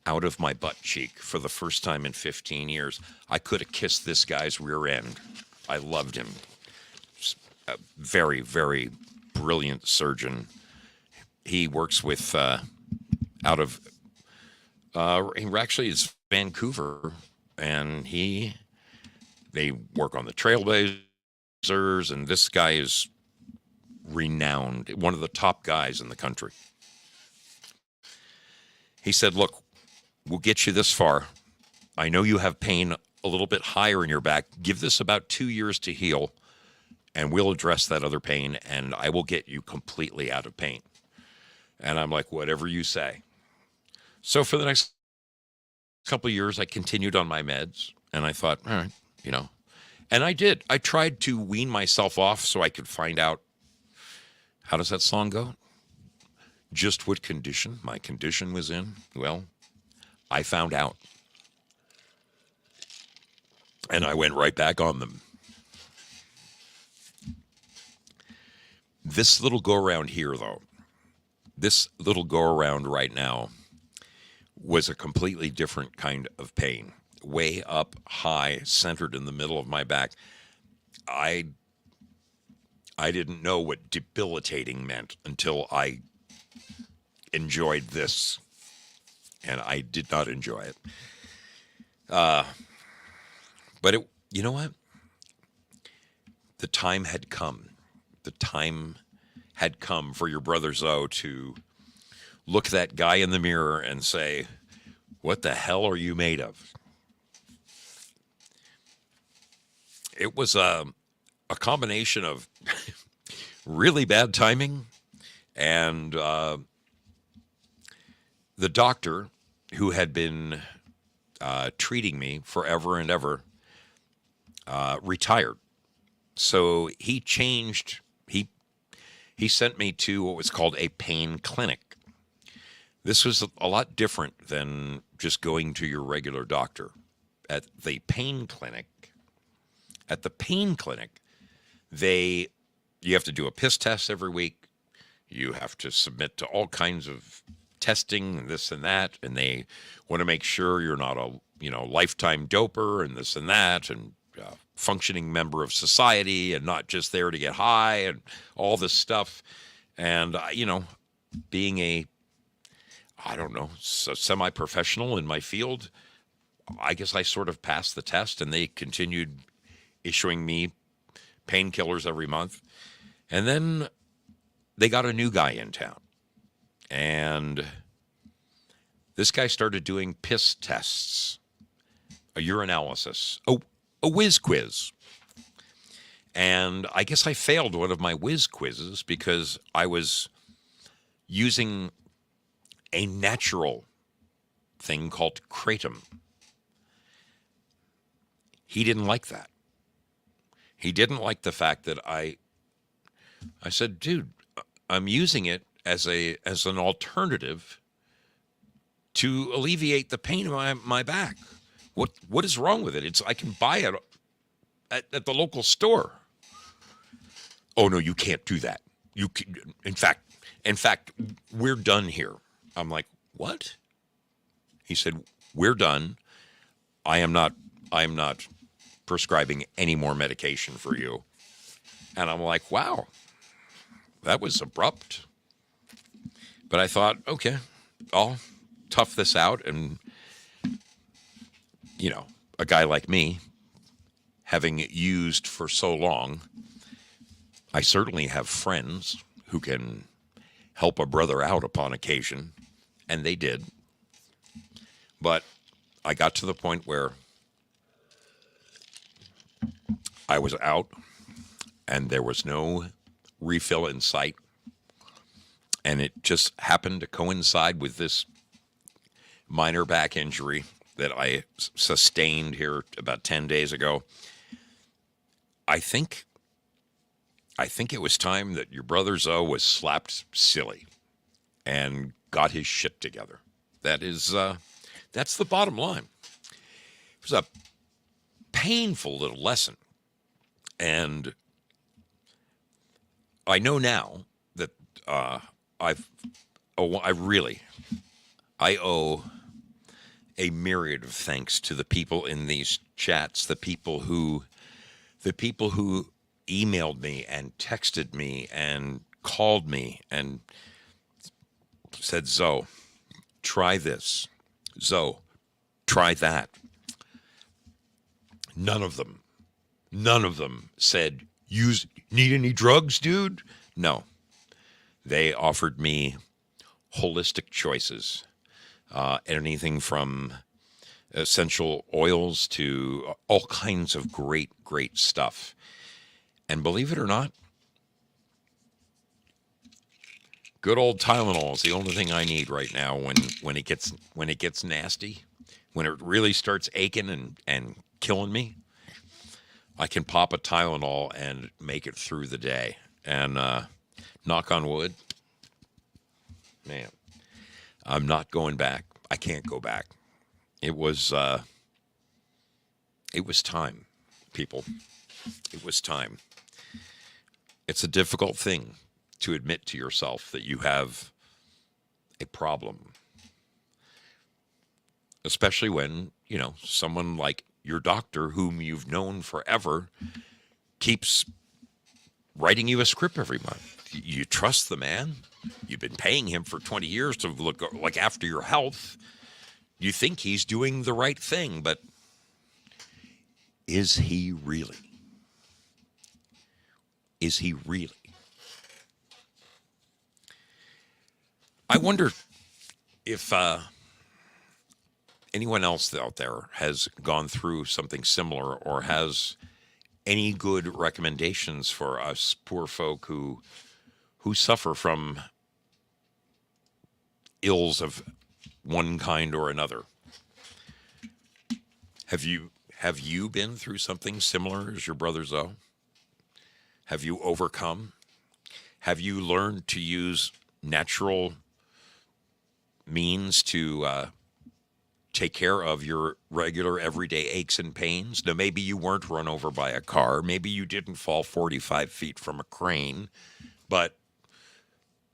out of my butt cheek for the first time in 15 years. I could have kissed this guy's rear end. I loved him. A very, very brilliant surgeon. He works with, he actually is Vancouver, and he They work on the Trailblazers, and this guy is renowned, one of the top guys in the country. He said, look, we'll get you this far. I know you have pain a little bit higher in your back. Give this about 2 years to heal, and we'll address that other pain, and I will get you completely out of pain. And I'm like, whatever you say. So for the next couple of years, I continued on my meds, and I thought, all right, you know. And I did. I tried to wean myself off so I could find out, how does that song go? Just what condition my condition was in. Well, I found out. And I went right back on them. This little go-around here, though, this little go-around right now was a completely different kind of pain. Way up high, centered in the middle of my back. I didn't know what debilitating meant until I enjoyed this. And I did not enjoy it. But it, you know what? The time had come. The time had come for your brother Zoe to look that guy in the mirror and say, what the hell are you made of? It was a combination of really bad timing and the doctor who had been treating me forever and ever retired. So he changed, he sent me to what was called a pain clinic. This was a lot different than just going to your regular doctor. At the pain clinic, you have to do a piss test every week. You have to submit to all kinds of testing and this and that, and they want to make sure you're not a lifetime doper and this and that, and functioning member of society and not just there to get high and all this stuff. And being a semi-professional in my field, I guess I sort of passed the test, and they continued issuing me painkillers every month. And then they got a new guy in town, and this guy started doing piss tests, a urinalysis, a whiz quiz. And I guess I failed one of my whiz quizzes because I was using a natural thing called kratom. He didn't like that. He didn't like the fact that I said, dude, I'm using it as an alternative to alleviate the pain in my back. What is wrong with it? I can buy it at the local store. Oh no, you can't do that. You can, in fact, we're done here. I'm like, what? He said, we're done. I am not prescribing any more medication for you. And I'm like, wow, that was abrupt. But I thought, okay, I'll tough this out. And, a guy like me, having used for so long, I certainly have friends who can help a brother out upon occasion, and they did. But I got to the point where I was out, and there was no refill in sight, and it just happened to coincide with this minor back injury that I sustained here about 10 days ago. I think it was time that your brother Zoe was slapped silly and got his shit together. That's the bottom line. It was a painful little lesson. And I know now that I owe a myriad of thanks to the people in these chats, the people who emailed me and texted me and called me and said, Zoe, try this. Zoe, try that. None of them None of them said, need any drugs, dude? No. They offered me holistic choices, anything from essential oils to all kinds of great, great stuff. And believe it or not, good old Tylenol is the only thing I need right now when it gets nasty, when it really starts aching and killing me. I can pop a Tylenol and make it through the day. And knock on wood, man, I'm not going back. I can't go back. It was time, people. It was time. It's a difficult thing to admit to yourself that you have a problem, especially when, someone like your doctor, whom you've known forever, keeps writing you a script every month. You trust the man. You've been paying him for 20 years to look after your health. You think he's doing the right thing, but is he really? Is he really? I wonder if anyone else out there has gone through something similar or has any good recommendations for us poor folk who suffer from ills of one kind or another. Have you been through something similar as your brother Zoe? Have you overcome? Have you learned to use natural means to take care of your regular everyday aches and pains? Now, maybe you weren't run over by a car. Maybe you didn't fall 45 feet from a crane. But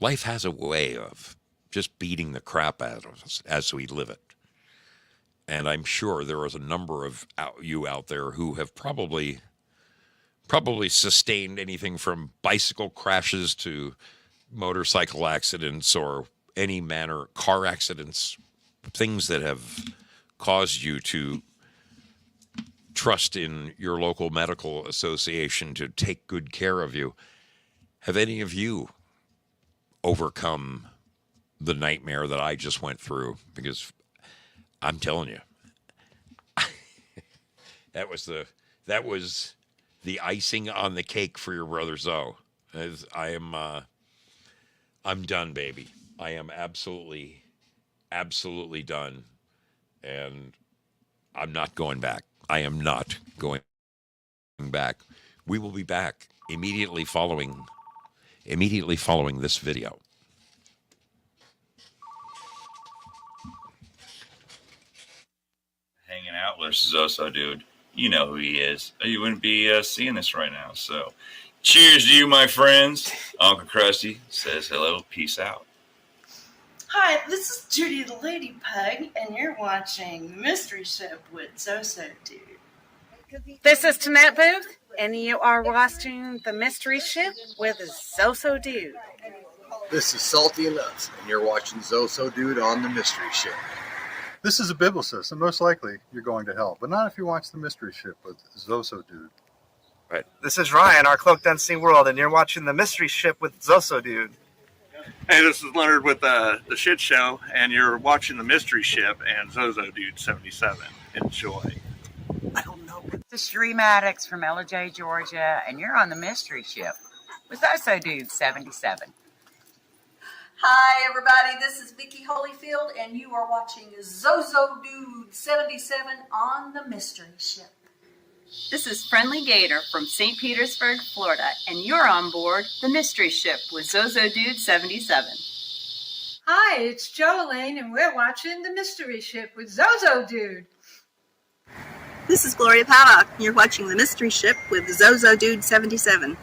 life has a way of just beating the crap out of us as we live it. And I'm sure there is a number of you out there who have probably sustained anything from bicycle crashes to motorcycle accidents or any manner, car accidents, things that have caused you to trust in your local medical association to take good care of you. Have any of you overcome the nightmare that I just went through? Because I'm telling you, that was the icing on the cake for your brother Zoe. I'm done, baby. I am absolutely done, and I'm not going back. I am not going back. We will be back immediately following this video. Hanging out with ZOSO, dude. You know who he is. You wouldn't be seeing this right now. So, cheers to you, my friends. Uncle Krusty says hello. Peace out. Hi, this is Judy the Lady Pug, and you're watching The Mystery Ship with ZOSO Dude. This is Jeanette Booth, and you are watching The Mystery Ship with ZOSO Dude. This is Salty and Nuts, and you're watching ZOSO Dude on The Mystery Ship. This is a biblicist, and most likely you're going to hell, but not if you watch The Mystery Ship with ZOSO Dude. Right. This is Ryan, our Cloaked Unseen World, and you're watching The Mystery Ship with ZOSO Dude. Hey, this is Leonard with The Shit Show, and you're watching The Mystery Ship and ZOSO Dude 77. Enjoy. I don't know. This is Sheree Maddox from LJ, Georgia, and you're on The Mystery Ship with ZOSO Dude 77. Hi, everybody. This is Vicki Holyfield, and you are watching ZOSO Dude 77 on The Mystery Ship. This is Friendly Gator from St. Petersburg, Florida, and you're on board The Mystery Ship with ZOSO Dude 77. Hi, it's Joelaine, and we're watching The Mystery Ship with ZOSO Dude. This is Gloria Paddock. You're watching The Mystery Ship with ZOSO Dude 77.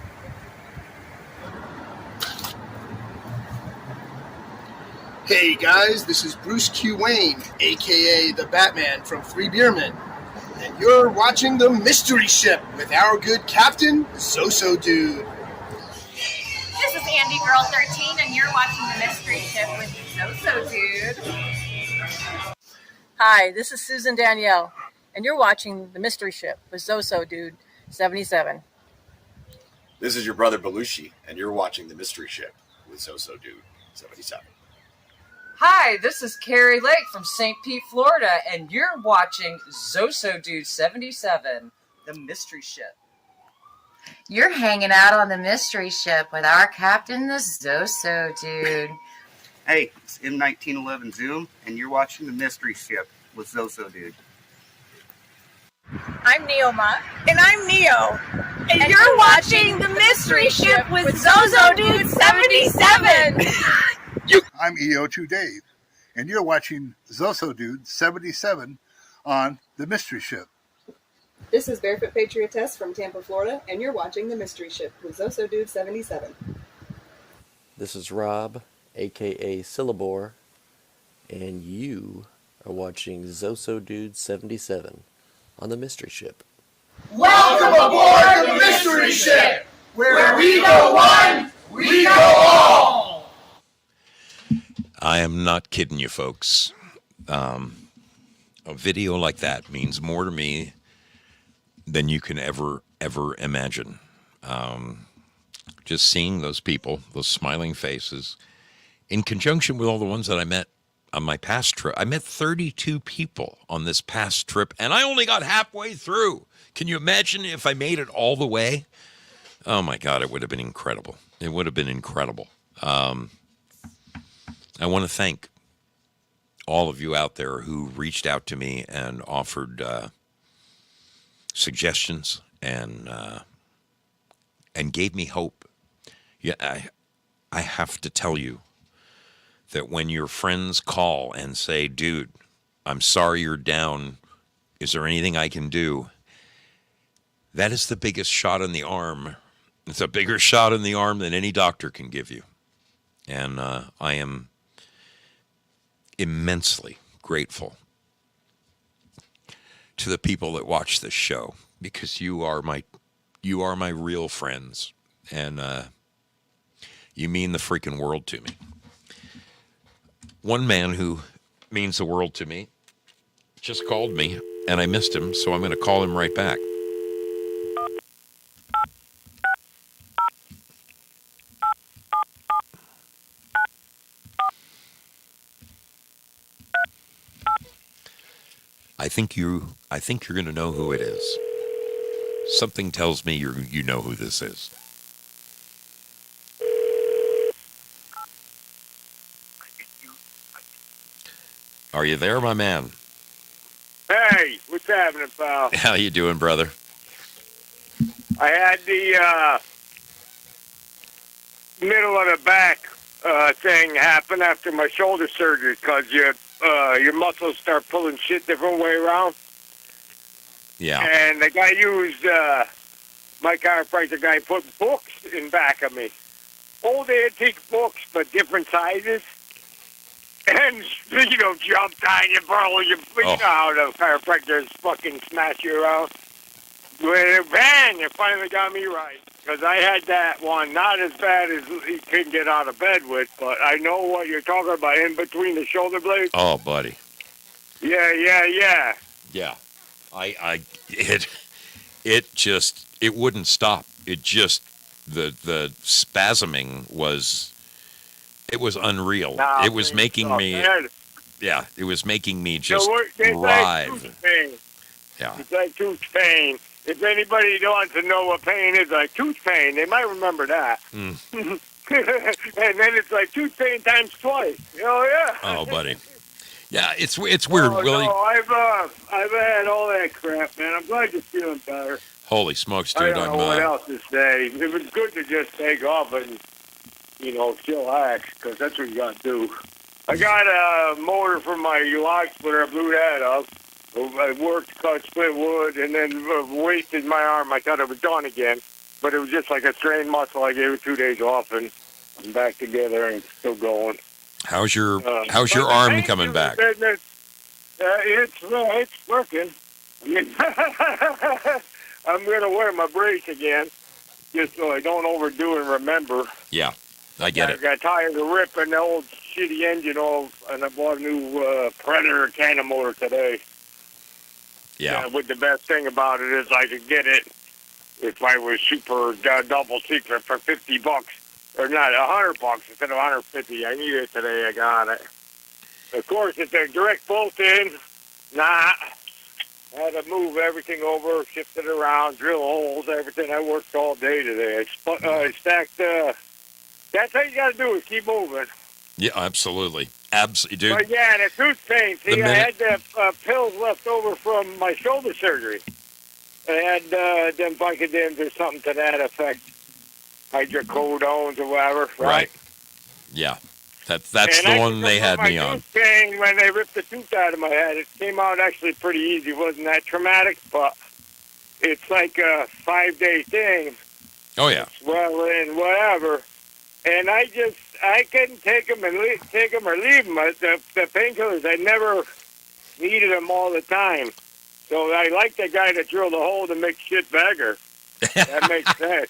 Hey guys, this is Bruce Q. Wayne, aka the Batman from Three Beermen, and you're watching The Mystery Ship with our good captain, ZOSO Dude. This is Andy Girl 13, and you're watching The Mystery Ship with ZOSO Dude. Hi, this is Susan Danielle, and you're watching The Mystery Ship with ZOSO Dude 77. This is your brother Belushi, and you're watching The Mystery Ship with ZOSO Dude 77. Hi, this is Carrie Lake from St. Pete, Florida, and you're watching ZOSO Dude 77, The Mystery Ship. You're hanging out on the Mystery Ship with our captain, the ZOSO Dude. Hey, it's M1911 Zoom, and you're watching The Mystery Ship with ZOSO Dude. I'm Neoma. And I'm Neo. And you're watching The Mystery Ship with ZOSO Dude 77. I'm EO2 Dave, and you're watching ZOSO Dude 77 on The Mystery Ship. This is Barefoot Patriotess from Tampa, Florida, and you're watching The Mystery Ship with ZOSO Dude 77. This is Rob, aka Syllabore, and you are watching ZOSO Dude 77 on The Mystery Ship. Welcome aboard the Mystery Ship, where we go one, we go all. I am not kidding you, folks. A video like that means more to me than you can ever imagine. Just seeing those people, those smiling faces, in conjunction with all the ones that I met on my past trip. I met 32 people on this past trip, and I only got halfway through. Can you imagine if I made it all the way? Oh, my God, it would have been incredible. It would have been incredible. I want to thank all of you out there who reached out to me and offered suggestions and gave me hope. Yeah, I have to tell you that when your friends call and say, dude, I'm sorry you're down. Is there anything I can do? That is the biggest shot in the arm. It's a bigger shot in the arm than any doctor can give you. And I am immensely grateful to the people that watch this show, because you are my real friends, and you mean the freaking world to me. One man who means the world to me just called me, and I missed him, so I'm going to call him right back. I think you're going to know who it is. Something tells me you know who this is. Are you there, my man? Hey, what's happening, pal? How you doing, brother? I had the middle of the back thing happen after my shoulder surgery because your muscles start pulling shit different way around. Yeah. And the guy used, my chiropractor guy put books in back of me. Old antique books, but different sizes. And, jumped on you, bro. You know how the chiropractors fucking smash you around. Bang, you finally got me right. Because I had that one, not as bad as he couldn't get out of bed with, but I know what you're talking about, in between the shoulder blades. Oh, buddy. Yeah. Yeah. It wouldn't stop. It just, the spasming was, it was unreal. Nah, it was making me, bad. it was making me just It's writhe. like tooth pain. Yeah. It's like tooth pain. If anybody wants to know what pain is like tooth pain, they might remember that. And then it's like tooth pain times twice. Oh, yeah. Oh, buddy. Yeah, it's weird, Oh, Willie. no, I've had all that crap, man. I'm glad you're feeling better. Holy smokes, I dude. don't know what else to say. It was good to just take off and, chillax, because that's what you got to do. I got a motor from my log splitter. I blew that up. I worked, cut, split wood, and then wasted my arm. I thought it was done again, but it was just like a strained muscle. I gave it 2 days off, and I'm back together and still going. How's your arm coming back? It's working. I mean, I'm going to wear my brace again, just so I don't overdo and remember. Yeah, I get it. I got tired of ripping the old shitty engine off, and I bought a new Predator cannon motor today. Yeah. With the best thing about it is I could get it if I was super double secret for $50 or not $100 instead of 150. I need it today. I got it. Of course, it's a direct bolt in. Nah, I had to move everything over, shift it around, drill holes, everything. I worked all day today. I stacked. That's how you got to do it. Keep moving. Yeah, absolutely. Absolutely, dude. But yeah, the tooth pain. See, I had minute- the pills left over from my shoulder surgery. I had them Vicodins or something to that effect. Hydrocodones or whatever, right? Yeah. That's And the I one took they for had my me on. tooth pain when they ripped the tooth out of my head. It came out actually pretty easy. It wasn't that traumatic, but it's like a 5-day thing. Oh, yeah. Swelling, whatever. And I couldn't take them or leave them. The painkillers, I never needed them all the time. So I like the guy that drilled a hole to make shit bigger. That makes sense.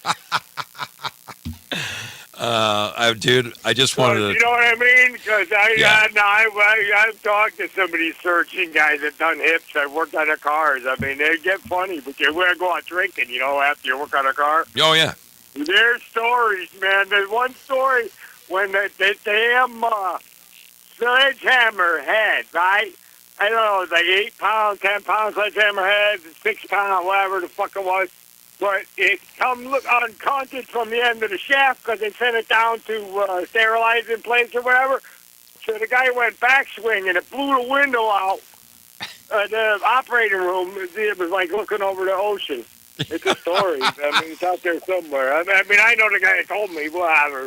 Dude, I just wanted to. You know what I mean? Because I've talked to some of these surgeon guys that done hips. I worked on their cars. I mean, they get funny, but you want to go out drinking, after you work on a car. Oh, yeah. There's stories, man. There's one story when the damn sledgehammer head, right? I don't know, it was like 8 pounds, 10 pounds sledgehammer head, 6 pounds, whatever the fuck it was. But it come look unconscious from the end of the shaft because they sent it down to sterilize in place or whatever. So the guy went backswing and it blew the window out. The operating room, it was like looking over the ocean. It's a story. I mean, it's out there somewhere. I mean, I know the guy that told me, whatever,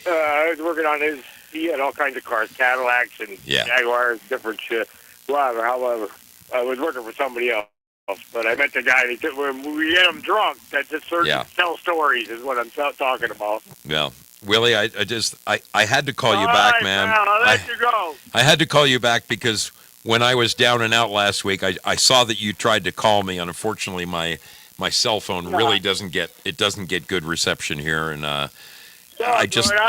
I was working on his, he had all kinds of cars, Cadillacs and Jaguars, different shit, whatever. However, I was working for somebody else. But I met the guy when we get him drunk. That just tell stories is what I'm talking about. Well, Willie, I had to call you back, man. I'll let you go. I had to call you back because when I was down and out last week, I saw that you tried to call me, and unfortunately, my cell phone really doesn't get good reception here, and I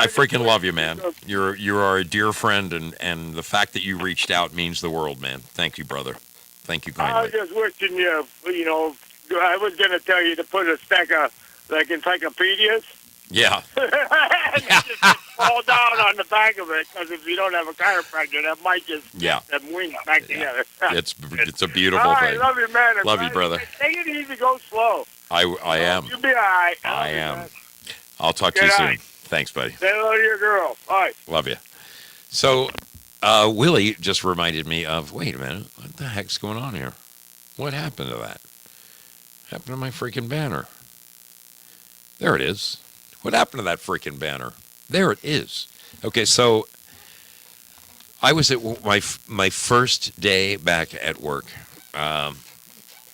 freaking love you, man. You are a dear friend, and the fact that you reached out means the world, man. Thank you, brother. Thank you kindly. I was just wishing you, I was going to tell you to put a stack of, like, encyclopedias. Yeah. And just fall down on the back of it, because if you don't have a chiropractor, that might just them wings back together. It's a beautiful all thing. right, love you, man. Love you, brother. Take it easy, go slow. I am. You'll be all right. I am. I'll talk to you soon. Thanks, buddy. Say hello to your girl. Bye. Love you. So, Willie just reminded me of, wait a minute, what the heck's going on here? What happened to that? Happened to my freaking banner. There it is. What happened to that freaking banner? There it is. Okay, so I was at my first day back at work.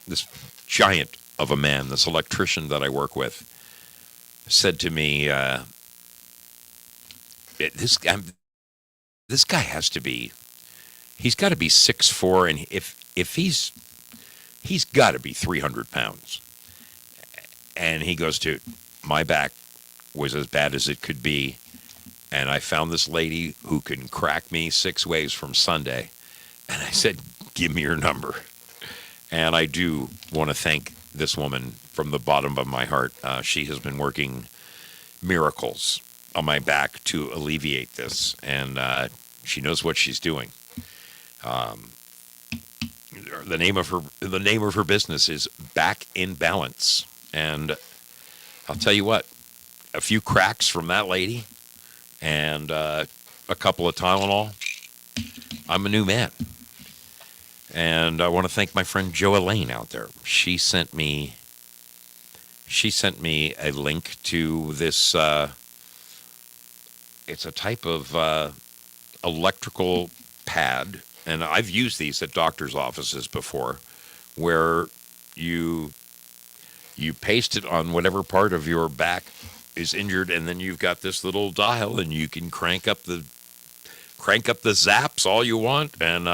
This giant of a man, this electrician that I work with, said to me, this guy has to be, he's got to be 6'4", and if he's got to be 300 pounds. And he goes, dude, my back was as bad as it could be, and I found this lady who can crack me 6 ways from Sunday. And I said, give me your number. And I do want to thank this woman from the bottom of my heart. She has been working miracles on my back to alleviate this, and she knows what she's doing. The name of her business is Back in Balance, and I'll tell you what, a few cracks from that lady and a couple of Tylenol, I'm a new man. And I want to thank my friend Jo Elaine out there. She sent me a link to this. It's a type of electrical pad, and I've used these at doctors' offices before, where you paste it on whatever part of your back is injured, and then you've got this little dial, and you can crank up the zaps all you want, and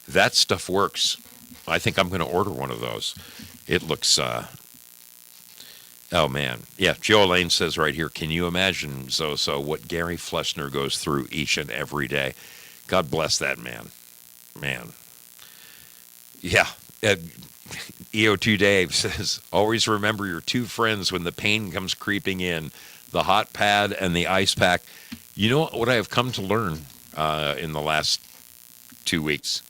that stuff works. I think I'm going to order one of those. It looks. Oh, man. Yeah, Joe Elaine says right here, can you imagine, ZOSO, what Gary Fleshner goes through each and every day? God bless that man. Man. Yeah, Uh, EO2 Dave says, always remember your two friends when the pain comes creeping in, the hot pad and the ice pack. You know what I have come to learn in the last 2 weeks,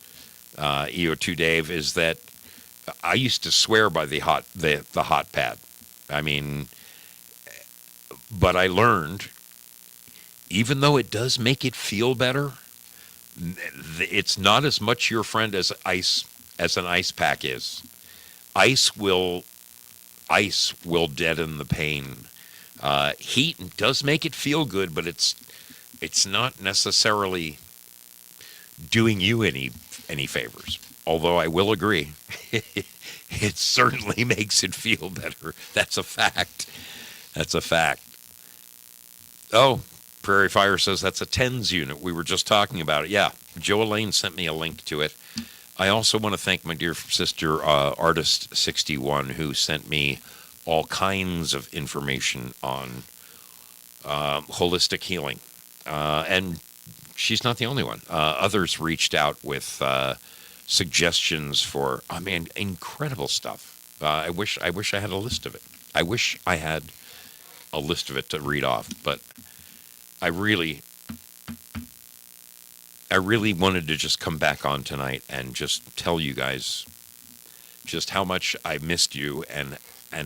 EO2 Dave, is that I used to swear by the hot pad. I mean, but I learned, even though it does make it feel better, it's not as much your friend as an ice pack is. Ice will deaden the pain. Heat does make it feel good, but it's not necessarily doing you any favors. Although I will agree, it certainly makes it feel better. That's a fact. That's a fact. Oh, Prairie Fire says that's a TENS unit. We were just talking about it. Yeah, Joe Elaine sent me a link to it. I also want to thank my dear sister, Artist61, who sent me all kinds of information on holistic healing. And she's not the only one. Others reached out with suggestions for, incredible stuff. I wish I had a list of it. I wish I had a list of it to read off, but I really wanted to just come back on tonight and just tell you guys just how much I missed you and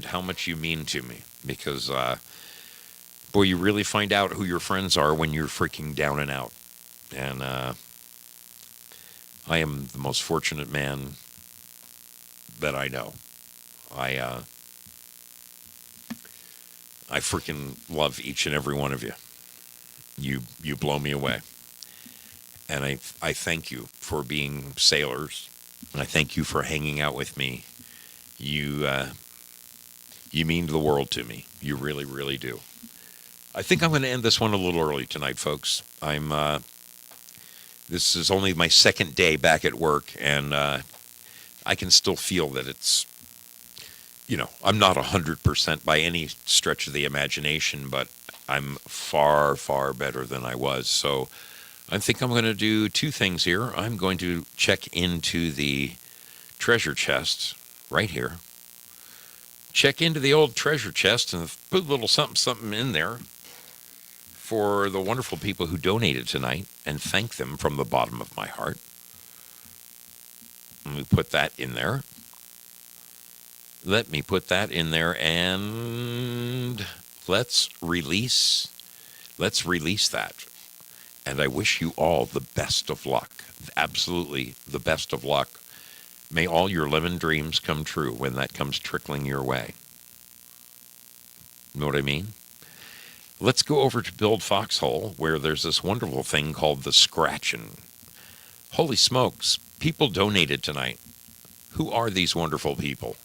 how much you mean to me. Because, boy, you really find out who your friends are when you're freaking down and out. And I am the most fortunate man that I know. I freaking love each and every one of you. You blow me away. And I thank you for being sailors. And I thank you for hanging out with me. You mean the world to me. You really, really do. I think I'm going to end this one a little early tonight, folks. This is only my second day back at work, and I can still feel that it's, I'm not 100% by any stretch of the imagination, but I'm far, far better than I was. So I think I'm going to do two things here. I'm going to check into the treasure chest right here. Check into the old treasure chest and put a little something in there for the wonderful people who donated tonight, and thank them from the bottom of my heart. Let me put that in there. And let's release that. And I wish you all the best of luck. Absolutely the best of luck. May all your lemon dreams come true when that comes trickling your way. You know what I mean? Let's go over to Build Foxhole, where there's this wonderful thing called the Scratchin'. Holy smokes, people donated tonight. Who are these wonderful people?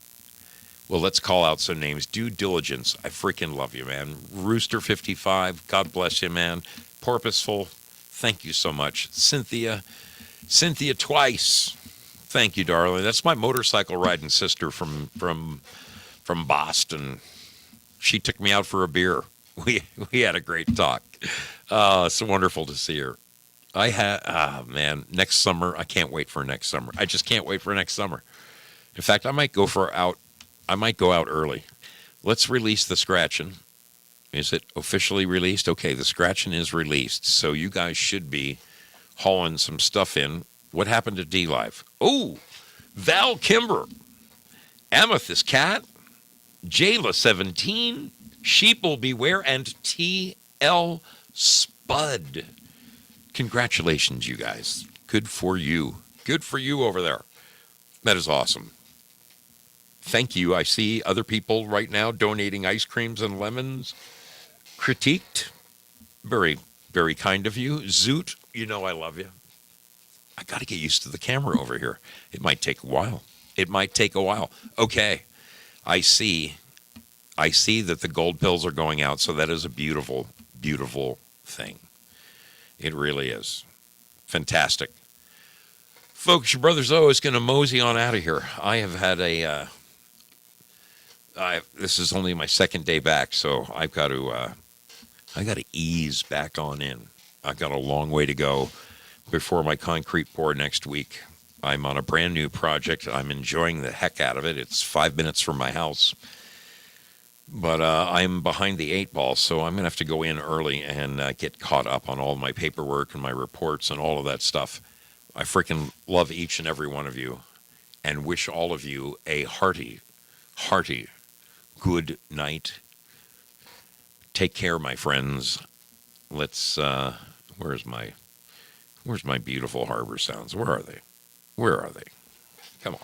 Well, let's call out some names. Due Diligence, I freaking love you, man. Rooster55, God bless you, man. Porpoiseful, thank you so much. Cynthia Twice, thank you, darling. That's my motorcycle riding sister from Boston. She took me out for a beer. We had a great talk. It's wonderful to see her. Next summer, I can't wait for next summer. I just can't wait for next summer. In fact, I might go out early. Let's release the Scratchin'. Is it officially released? Okay, the Scratchin' is released. So you guys should be hauling some stuff in. What happened to D-Live? Oh, Val Kimber, Amethyst Cat, Jayla17, Sheeple Beware, and T.L. Spud. Congratulations, you guys. Good for you. Good for you over there. That is awesome. Thank you. I see other people right now donating ice creams and lemons. Critiqued. Very, very kind of you. Zoot, you know I love you. I got to get used to the camera over here. It might take a while. Okay. I see that the gold pills are going out, so that is a beautiful, beautiful thing. It really is. Fantastic. Folks, your brother Zoe is going to mosey on out of here. I have had this is only my second day back, so I've got to ease back on in. I've got a long way to go before my concrete pour next week. I'm on a brand new project. I'm enjoying the heck out of it. It's 5 minutes from my house. But I'm behind the 8 ball, so I'm going to have to go in early and get caught up on all my paperwork and my reports and all of that stuff. I freaking love each and every one of you and wish all of you a hearty, hearty good night. Take care, my friends. Let's, where's my beautiful harbor sounds? Where are they? Where are they? Come on.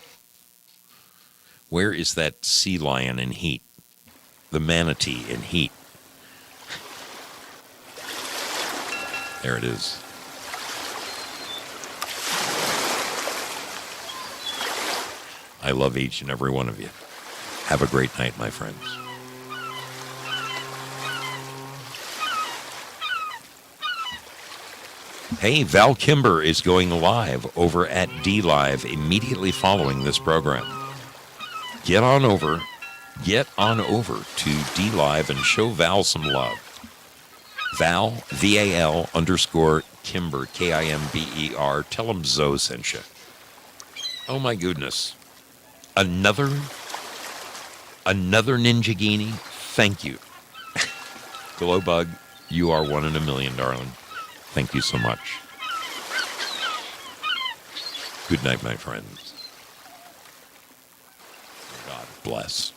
Where is that sea lion in heat? The manatee in heat. There it is. I love each and every one of you. Have a great night, my friends. Hey, Val Kimber is going live over at D-Live immediately following this program. Get on over to D-Live and show Val some love. Val, V-A-L _Kimber, Kimber. Tell him Zoe sent you. Oh my goodness. Another Ninjagini. Thank you. Glowbug, you are 1 in a million, darling. Thank you so much. Good night, my friends. God bless.